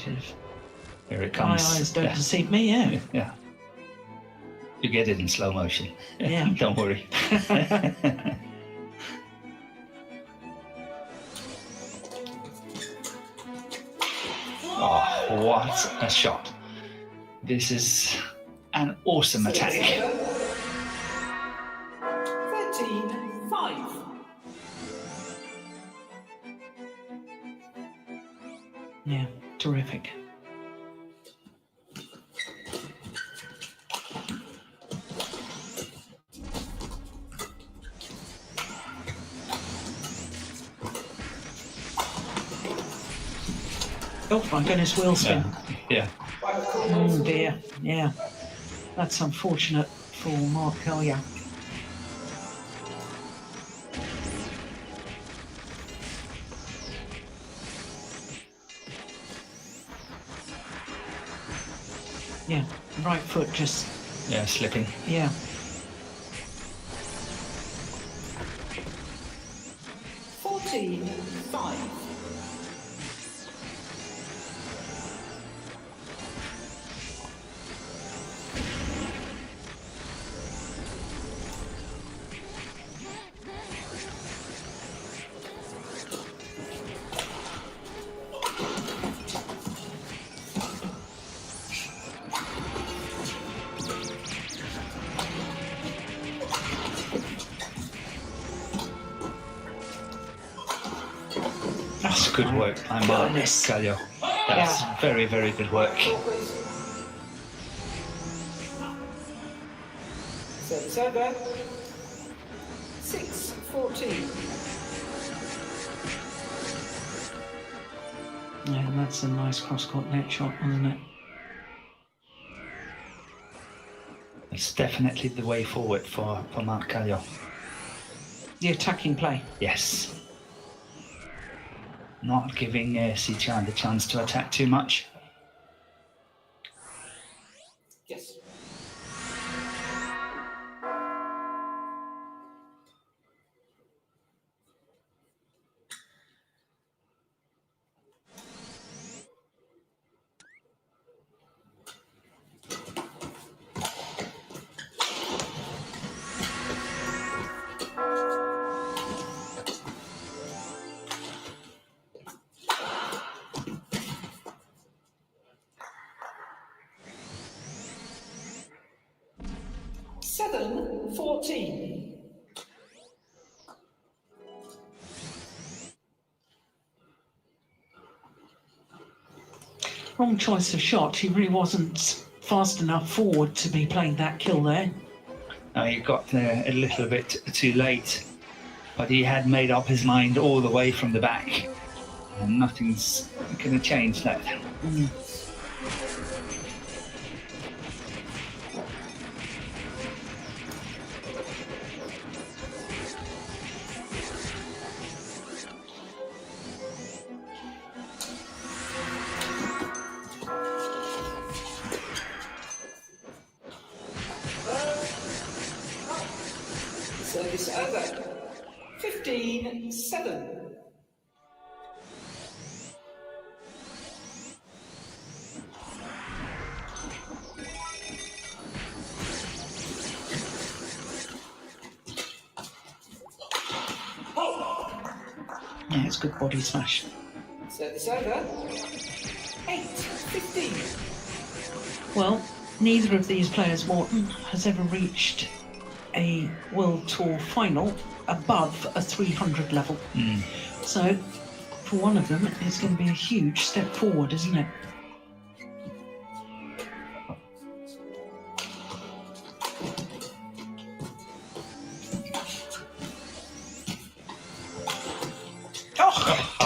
Here it My comes. eyes don't deceive me, yeah. Yeah. You get it in slow motion. Yeah. Don't worry. Oh, what a shot. This is an awesome attack. 13-5. Yeah, terrific. Oh my goodness, wheel spin. Yeah. Oh dear, yeah. That's unfortunate for Mark Kalya. Yeah, right foot just, Yeah, slipping. yeah. That's good work by Mark Goodness. Kalya. That's very, very good work. Service over. 6-14. Yeah, that's a nice cross-court net shot, wasn't it? It's definitely the way forward for Mark Kalya. The attacking play. Yes. Not giving Si-ja the chance to attack too much. Yes. Seven, 14. Wrong choice of shot. He really wasn't fast enough forward to be playing that kill there. Now he got there a little bit too late, but he had made up his mind all the way from the back, and nothing's going to change that. Service over. 15-7. Yeah, it's good body smash. Service over. 8-15. Well, neither of these players, Morton, has ever reached a World Tour final above a 300 level. So, for one of them, it's going to be a huge step forward, isn't it?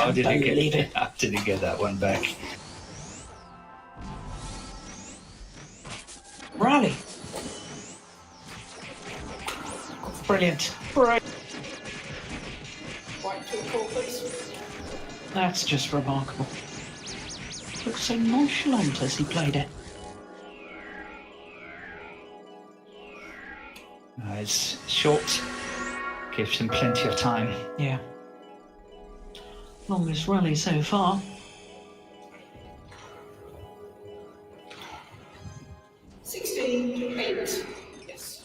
How did he believe get it. How did he get that one back? Rally. Brilliant. Brilliant. White to a call, please. That's just remarkable. Looks so nonchalant as he played it. It's short, gives him plenty of time. Yeah. Longest rally so far. 16-8. Yes.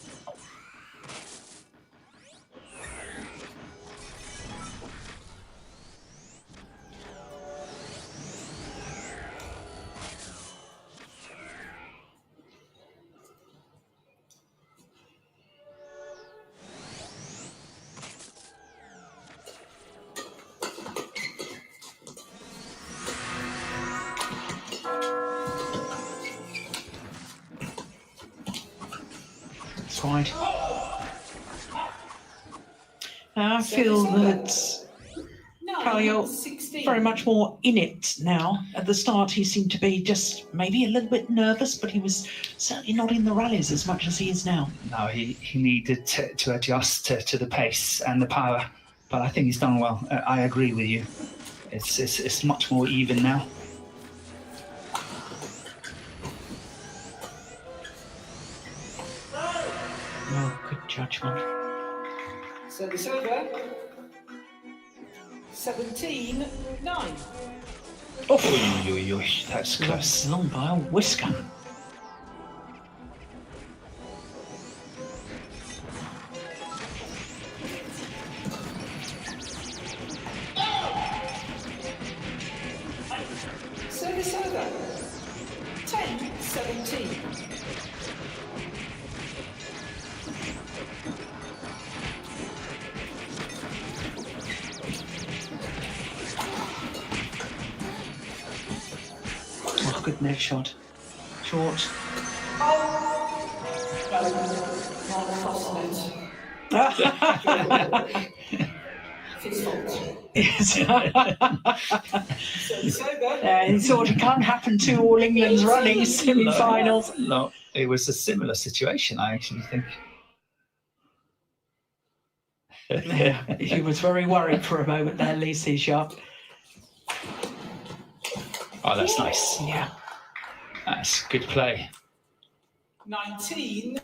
That's wide. I feel that Kyle 16. very much more in it now. At the start, he seemed to be just maybe a little bit nervous, but he was certainly not in the rallies as much as he is now. No, he needed to adjust to the pace and the power, but I think he's done well. I agree with you. It's much more even now. Oh, good judgment. Service over. 17-9. Oh, Oy, that's close. long by a whisker. Service over. 10-17. Oh, good net shot. Short. Not crossing it. His fault. Yes. Service over. It sort of can't happen to all England's running semi-finals. No, it was a similar situation, I actually think. Yeah, he was very worried for a moment there, Lee Sharp. Oh, that's nice. Yeah. That's good play. 19.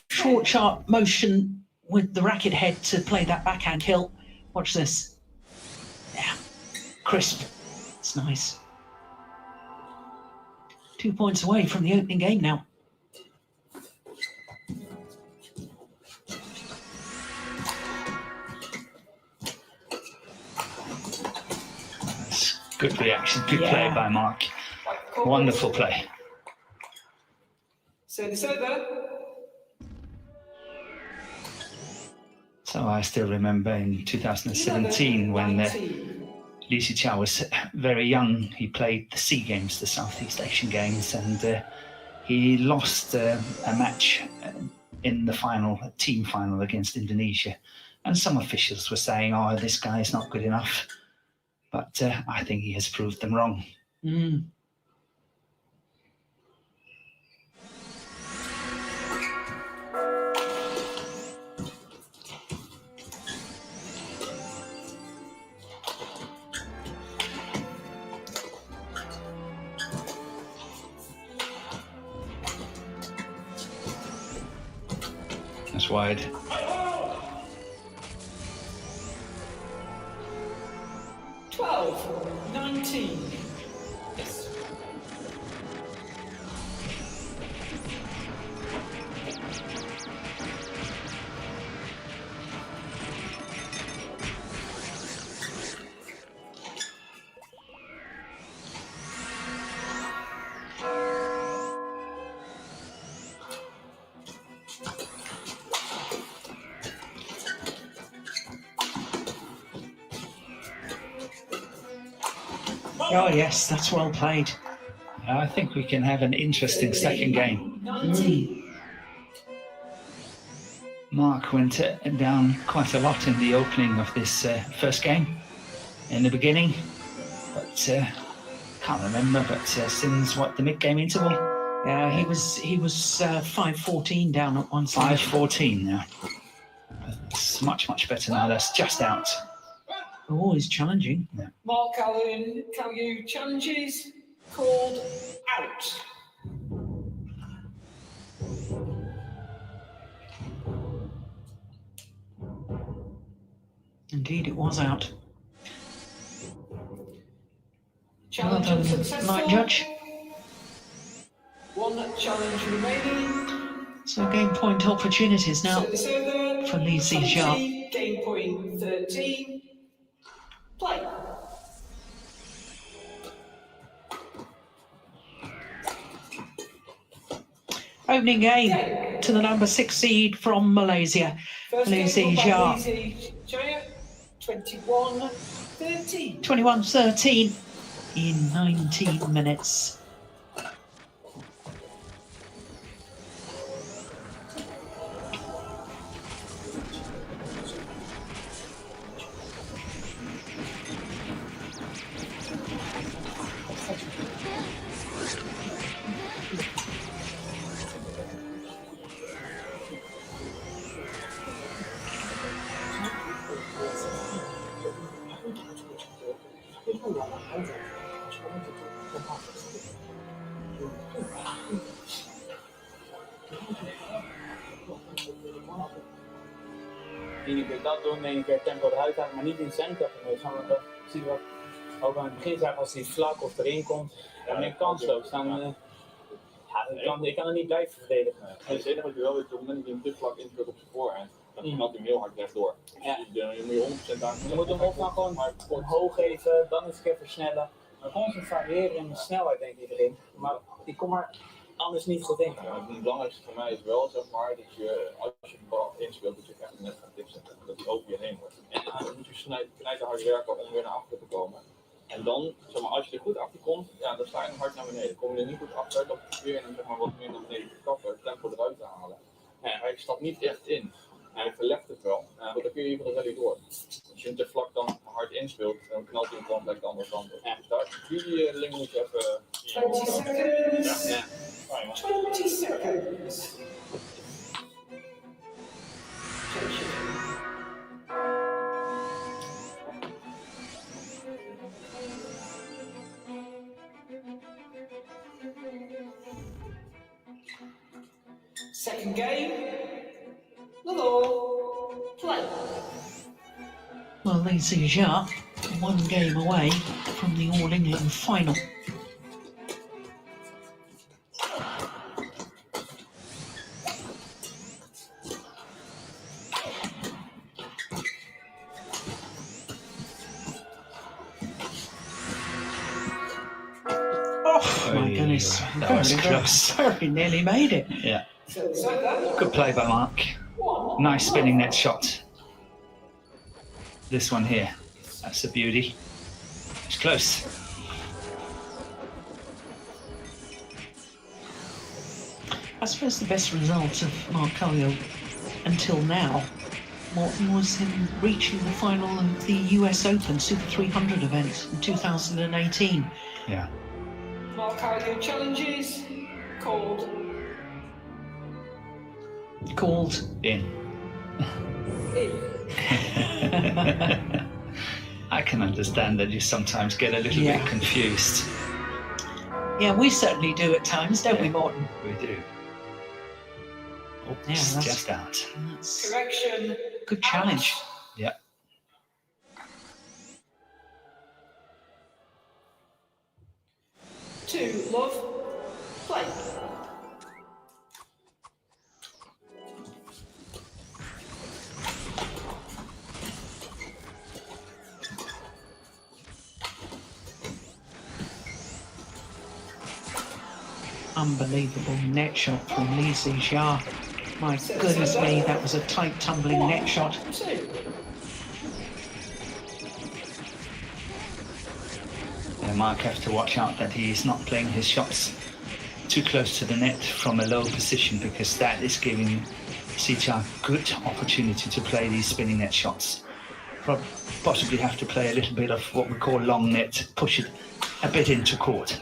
Short, sharp motion with the racket head to play that backhand hill. Watch this. Yeah. Crisp. It's nice. 2 points away from the opening game now. That's good reaction. Good Yeah. play by Mark. Wonderful play. Service over. So I still remember in 2017 when 19. Lee Chow was very young. He played the SEA Games, the Southeast Asian Games, and he lost a match in the final, team final against Indonesia. And some officials were saying, "Oh, this guy is not good enough." But I think he has proved them wrong. Mm. That's wide. Twelve. 19. Yes. Oh, yes, that's well played. I think we can have an interesting second game. 19. Mark went down quite a lot in the opening of this first game. in the beginning, but can't remember. But since the mid-game interval, Yeah, he was 5-14 down at one side. 5-14 now. It's much better now. That's just out. Always challenging. Mark GuanYu challenges called out. Indeed, it was out. Challenge Well done, unsuccessful. night judge. One challenge remaining. So game point opportunities now Service over. for Li Zijia. 20, game point 13. Play. Opening game to the number 6 seed from Malaysia, First Li game by Zijia. Li Zijia, 21-13. 21-13 in 19 minutes. Eén keer dat doen, één keer tempo eruit halen, maar niet in center. Zie je wat? Ook aan het begin zeggen, als hij vlak of erin komt, dan meer kansloos. Dan, ik kan er niet blijven verdedigen. Het enige wat je wel weet, op het moment dat je hem te vlak invult op zijn voorhand, dan knalt hij hem heel hard rechtdoor. Ja. Dus je moet je 100% aan. Je moet hem of dan gewoon omhoog geven, dan eens een keer versnellen. Maar constant variëren in de snelheid, denk ik erin. Maar ik kom er anders niet goed in. Ja, het belangrijkste voor mij is wel, zeg maar, dat je als je de bal inspeelt, dat je echt net gaat tipsen. Dat hij over je heen wordt. En dan moet je knijterhard werken om weer naar achter te komen. En dan, zeg maar, als je er goed achter komt, ja, dan sta je hard naar beneden. Kom je er niet goed achter, dan probeer je hem zeg maar, wat meer naar beneden te kappen, het tempo eruit te halen. En hij stapt niet echt in. Hij verlegt het wel, maar dan kun je iedere rally door. Als je hem te vlak dan hard inspeelt, dan knalt hij hem gewoon gelijk de andere kant op. Dus daar, die link moet je even... 20 seconds. Ja. 20 seconds. Second game. Hello. Play. Well, Li Zijia, one game away from the All England final. Oh my goodness, that was close. very nearly made it. Yeah, Service over. good play by Mark. Nice spinning net shot. This one here, that's a beauty. It's close. I suppose the best result of Mark GuanYu until now was him reaching the final of the US Open Super 300 event in 2018. Yeah. Mark GuanYu challenges called In. in. I can understand that you sometimes get a little bit confused. Yeah, we certainly do at times, don't we, Morton? We do. Oops, Yeah, that's- just out. That's Correction. a good challenge. Yeah. Two, love. Play. Unbelievable net shot from Li Zijia. My goodness me, that was a tight tumbling net shot. Two. Yeah, Mark have to watch out that he's not playing his shots too close to the net from a low position, because that is giving Zijia good opportunity to play these spinning net shots. possibly have to play a little bit of what we call long net, push it a bit into court.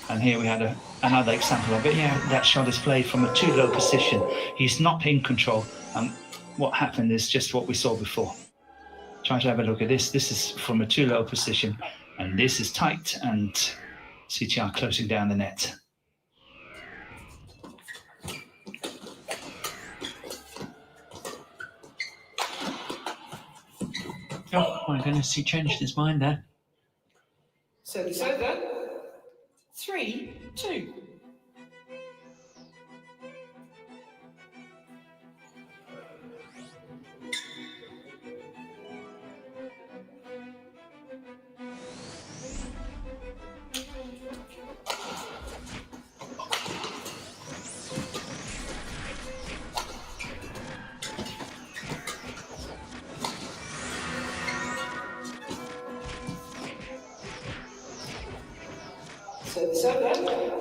And here we had another example of it. Yeah, that shot is played from a too low position. He's not in control. And what happened is just what we saw before. Try to have a look at this. This is from a too low position, and this is tight, and Xijia closing down the net. Oh my goodness, he changed his mind there. Service over. 3-2.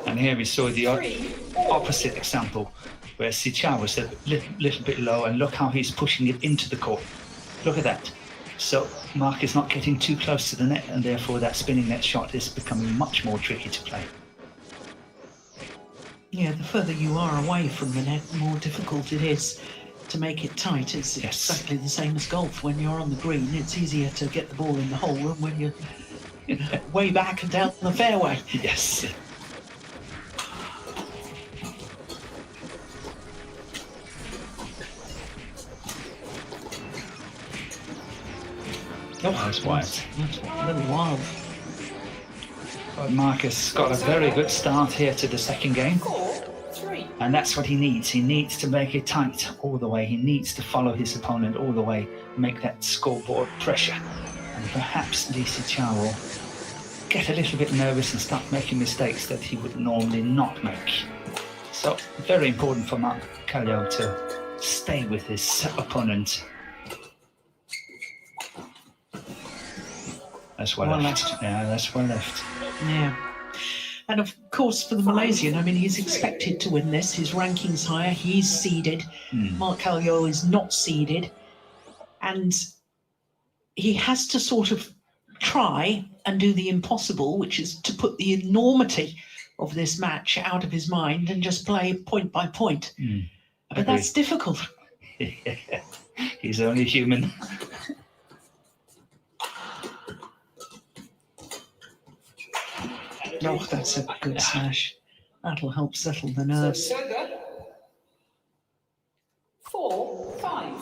And here we saw the opposite example, where Xijia was a little bit low, and look how he's pushing it into the court. Look at that. So Mark is not getting too close to the net, and therefore that spinning net shot is becoming much more tricky to play. Yeah, the further you are away from the net, the more difficult it is to make it tight. It's exactly the same as golf. When you're on the green, it's easier to get the ball in the hole than when you're way back and down the fairway. Yes. Oh, that's wide. That's a little wild. But Marcus got a very good start here to the second game. 4-3. And that's what he needs. He needs to make it tight all the way. He needs to follow his opponent all the way, make that scoreboard pressure. And perhaps Li Xijia will get a little bit nervous and start making mistakes that he would normally not make. So very important for Mark Kallio to stay with his opponent. That's well left. Yeah, that's well left. Yeah. And of course, for the Malaysian, I mean, he's expected to win this. His ranking's higher. He's seeded. Mark Kallio is not seeded. And he has to sort of try and do the impossible, which is to put the enormity of this match out of his mind and just play point by point. But that's difficult. He's only human. Oh, that's a good smash. That'll help settle the nerves. 4-5.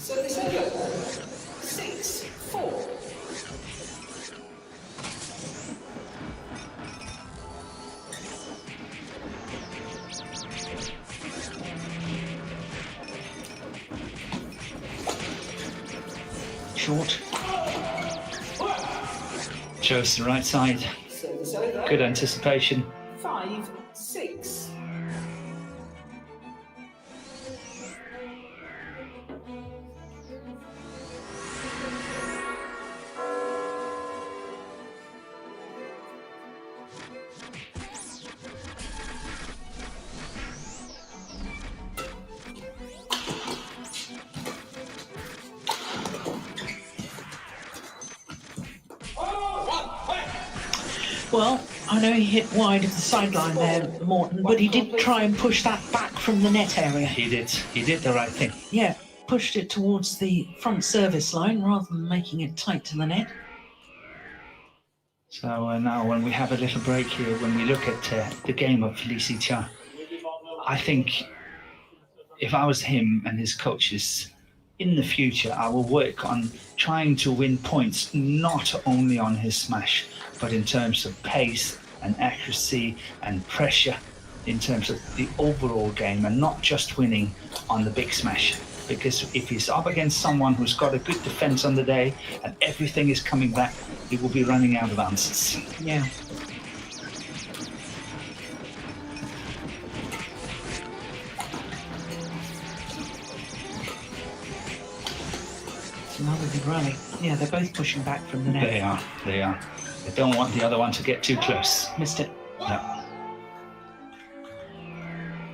Service over. 6-4. Short. Shows the right side. Service over. Good anticipation. 5-6. Well, I know he hit wide of the sideline there, Morton, but he did try and push that back from the net area. He did the right thing. Yeah, pushed it towards the front service line rather than making it tight to the net. So now when we have a little break here, when we look at the game of Li Xijia, I think if I was him and his coaches, in the future, I will work on trying to win points, not only on his smash, but in terms of pace and accuracy and pressure, in terms of the overall game, and not just winning on the big smash. Because if he's up against someone who's got a good defense on the day and everything is coming back, he will be running out of answers. Yeah. another good rally. Yeah, they're both pushing back from the net. They are. They don't want the other one to get too close. Missed it. No.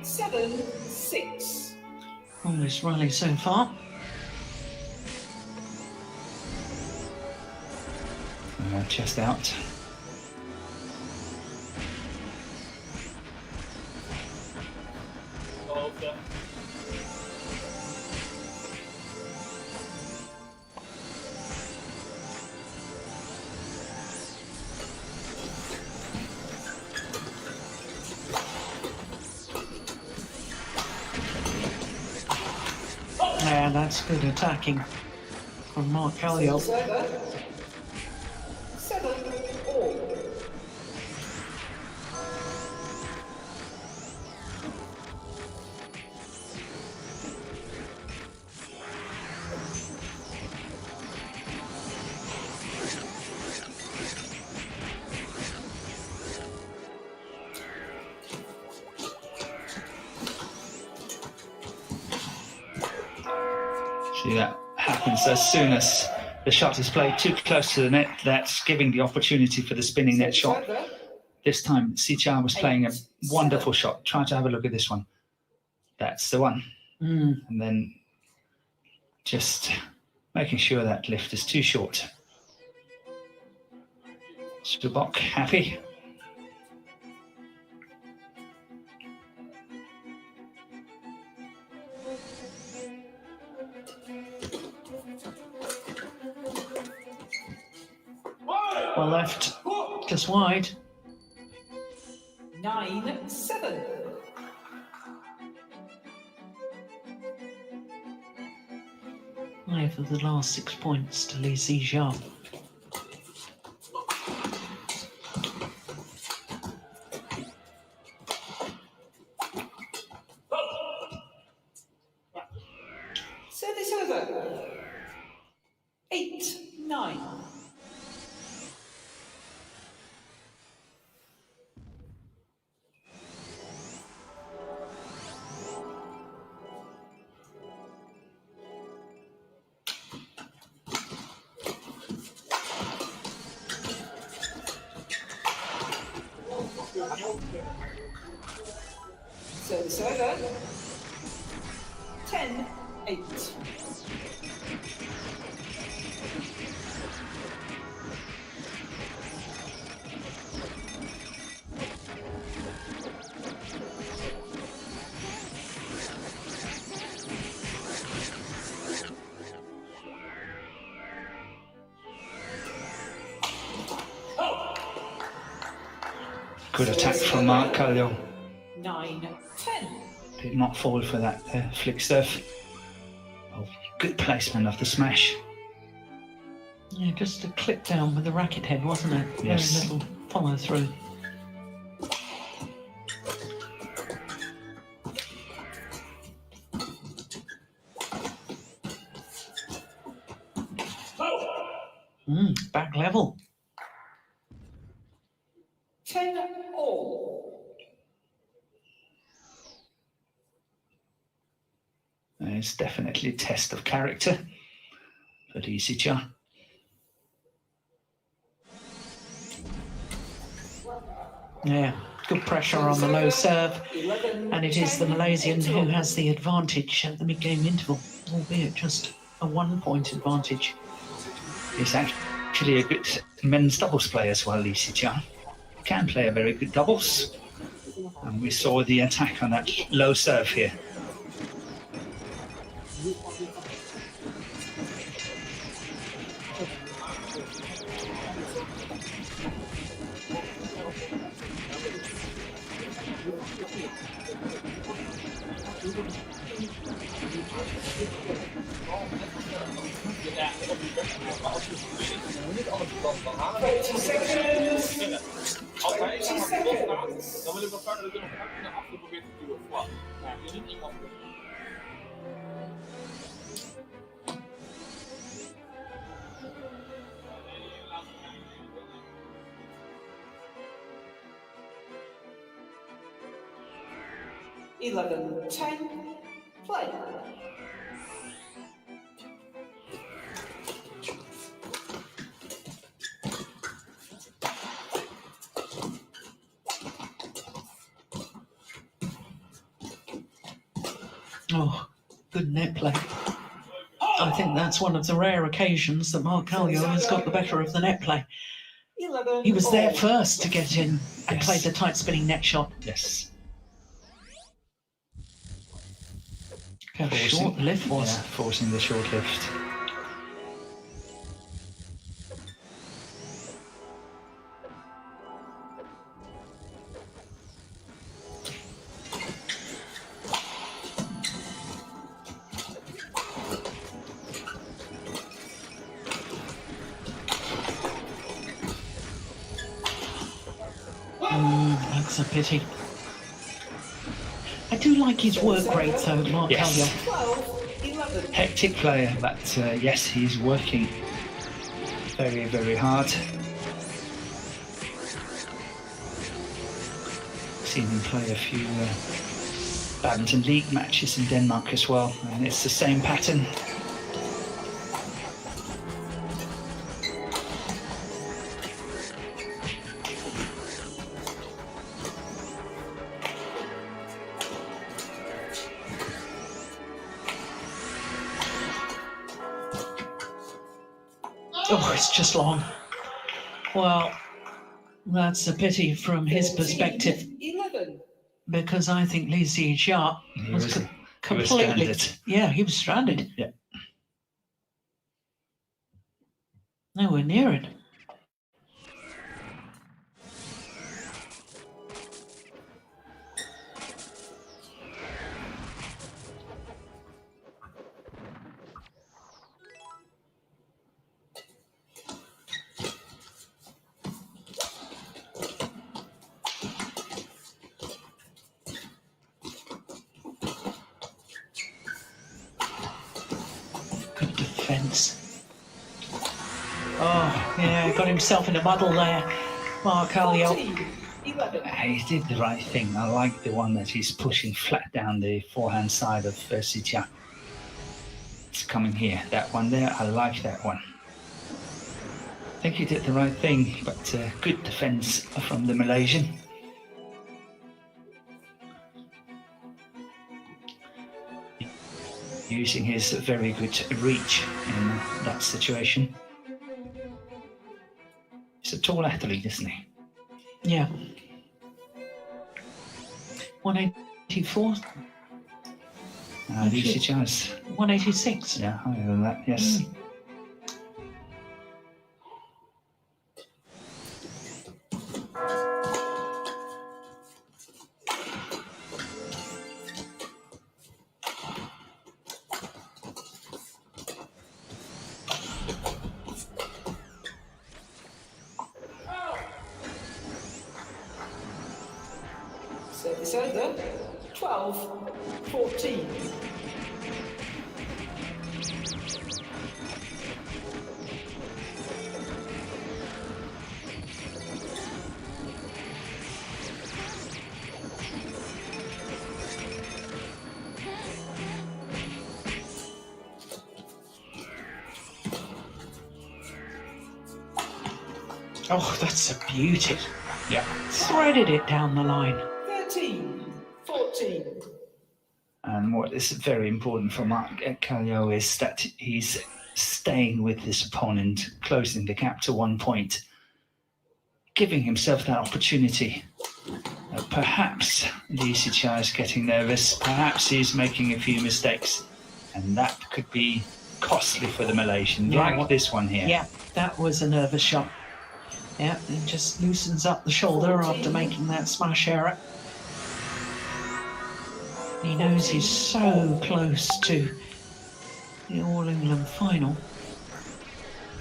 7-6. On this rally so far. Chest out. Yeah, that's good attacking from Mark Callio. Service over. 7-all. See, that happens as soon as the shot is played too close to the net. That's giving the opportunity for the spinning net shot. Over. This time, Sicha was playing a wonderful shot. Try to have a look at this one. That's the one. And then just making sure that lift is too short. Subok happy. Well left, just wide. 9-7. Five of the last 6 points to Li Xia. Service over. 8-9. Service over. 10-8. Good attack from Mark Callio. 9-10. Did not fall for that flick serve. Oh, good placement of the smash. Yeah, just a clip down with the racket head, wasn't it? Yes. Very little follow through. Back level. 10-all. It's definitely a test of character for Li Xia. Yeah, good pressure on the low serve. And it is the Malaysian who has the advantage at the mid-game interval, albeit just a 1 point advantage. He's actually a good men's doubles player as well, Li Xia. Can play a very good doubles. And we saw the attack on that low serve here. Als hij zeg maar kapot gaat, dan wil ik wel vaker dat ik nog naar achter probeer te duwen. Vlak. Ja, je niet iemand. 11-10, play. Oh, good net play. I think that's one of the rare occasions that Mark Kallio has got the better of the net play. 11. He was there all. first to get in and Yes. play the tight spinning net shot. Yes. How short the lift was. Yeah, forcing the short lift. That's a pity. I do like his work rate though, Mark Yes. Kallio. 12. 11. Hectic player, but yes, he's working very, very hard. Seen him play a few badminton league matches in Denmark as well, and it's the same pattern. Oh, it's just long. Well, that's a pity from his 13, perspective, 11. because I think Lee Xia He was was- he was completely. stranded. Yeah, he was stranded. Yeah. Nowhere near it. Good defence. Oh, yeah, got himself in a muddle there, Mark Kallio. 14. 11. He did the right thing. I like the one that he's pushing flat down the forehand side of Sitya. It's coming here. That one there, I like that one. I think he did the right thing, but good defense from the Malaysian. Using his very good reach in that situation. He's a tall athlete, isn't he? Yeah. 184, Lee Sicha's, 186. yeah, higher than that, yes. Service over. 12. 14. Oh, that's a beauty. Yeah. Threaded it down the line. 13. 14. And what is very important for Mark Kallio is that he's staying with his opponent, closing the gap to 1 point, giving himself that opportunity. Perhaps Lee Sichai is getting nervous, perhaps he's making a few mistakes, and that could be costly for the Malaysian, Yeah, like what- this one here. Yeah, that was a nervous shot. Yeah, it just loosens up the shoulder after making that smash error. He knows he's so close to the All England final.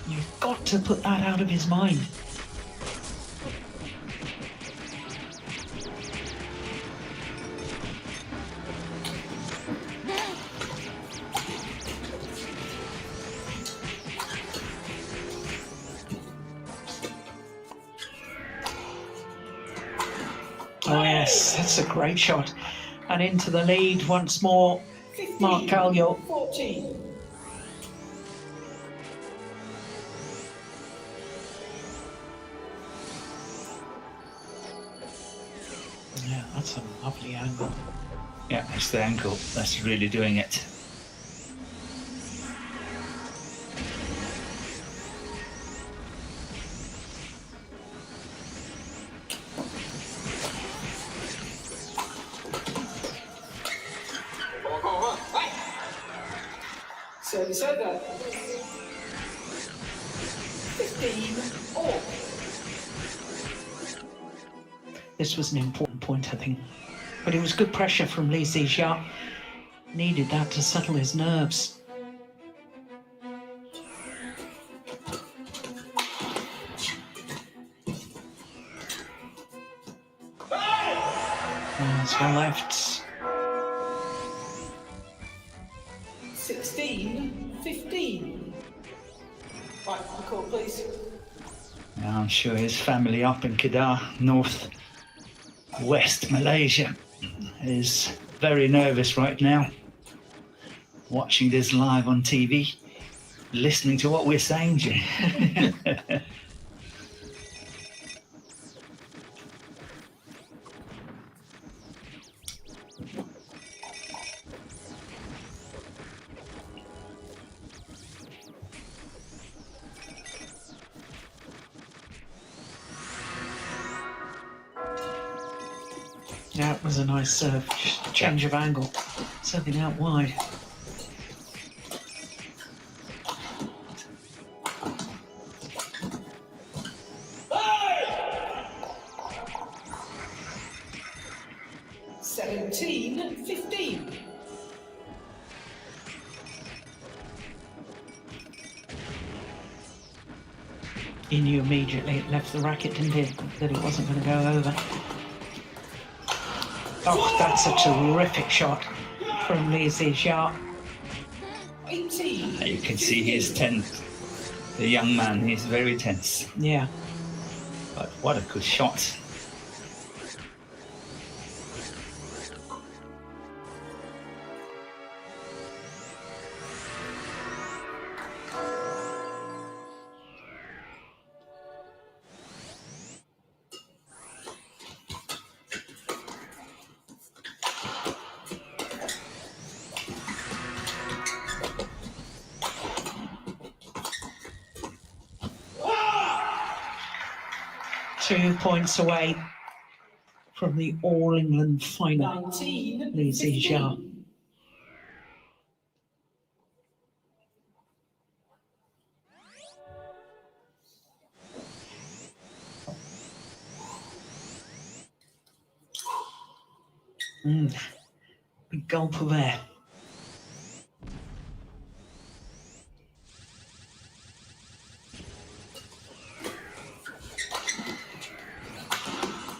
You've got to put that out of his mind. Oh yes, that's a great shot. And into the lead once more, 15. Mark Kallio. 14. Yeah, that's a lovely angle. Yeah, it's the ankle that's really doing it. Service over. 15 all. This was an important point, I think. But it was good pressure from Li Zijia. Needed that to settle his nerves. That's well left. 16, 15. Right, the call, please. Now I'm sure his family up in Kedah, north west Malaysia, is very nervous right now, watching this live on TV, listening to what we're saying, Jim. Yeah, it was a nice change of angle, serving out wide. Seventeen, 15. He knew immediately it left the racket, didn't he, that it wasn't going to go over. Oh, that's a terrific shot from Li Zijia. 18. You can see he's tense. The young man, he's very tense. Yeah. But what a good shot. Two points away from the All-England final. 19, Li Zijia. 15. Big gulp of air.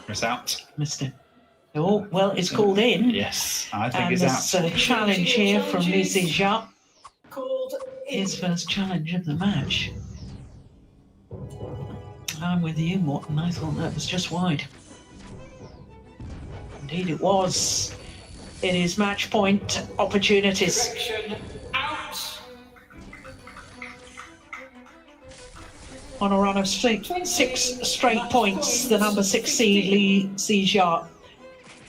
It's out. Missed it. Oh, well, it's called in. Yes, I think And it's there's out. a challenge here from Li Zijia. Called in. His first challenge of the match. I'm with you, Morton. I thought that was just wide. Indeed it was. It is match point opportunities. Direction out. On a run of six straight points, the number 6 seed Li Zijia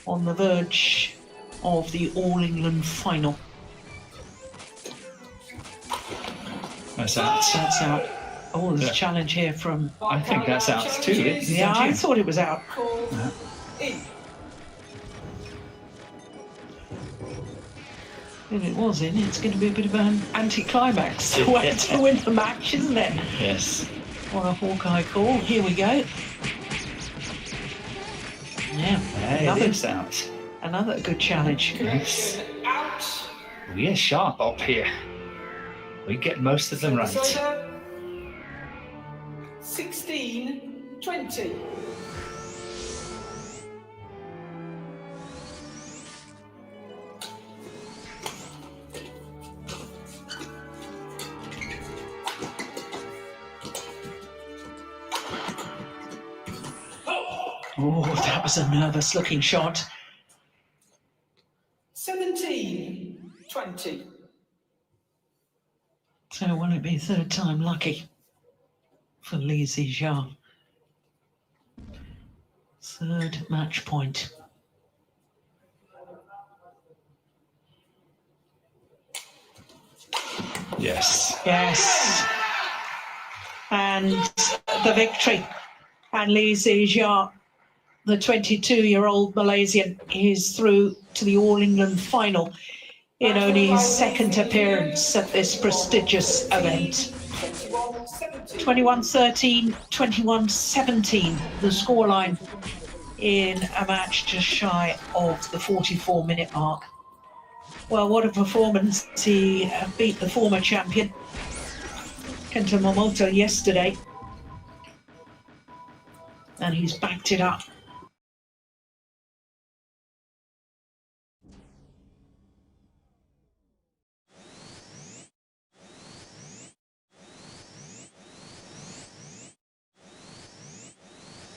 on the verge of the All-England final. That's out. That's out. Oh, there's Yeah. a challenge here from... I think that's out too. Yeah, don't I you? thought it was out. Called in. If it was in, it's going to be a bit of an anti-climax to win the match, isn't it? Yes. On a Hawkeye call. Here we go. Yeah, Hey, it's out. another good challenge. Yes. Direction out. We are sharp up here. We get most of them right. Service over. 16, 20. Oh, that was a nervous looking shot. 17, 20. So will it be third time lucky for Li Zijia? Third match point. Yes. Yes. And the victory. And Lee Zhejiang, the 22-year-old Malaysian, is through to the All England final in only his second appearance at this prestigious event. 21-13, 21-17, the scoreline in a match just shy of the 44-minute mark. Well, what a performance. He beat the former champion, Kenta Momota, yesterday. And he's backed it up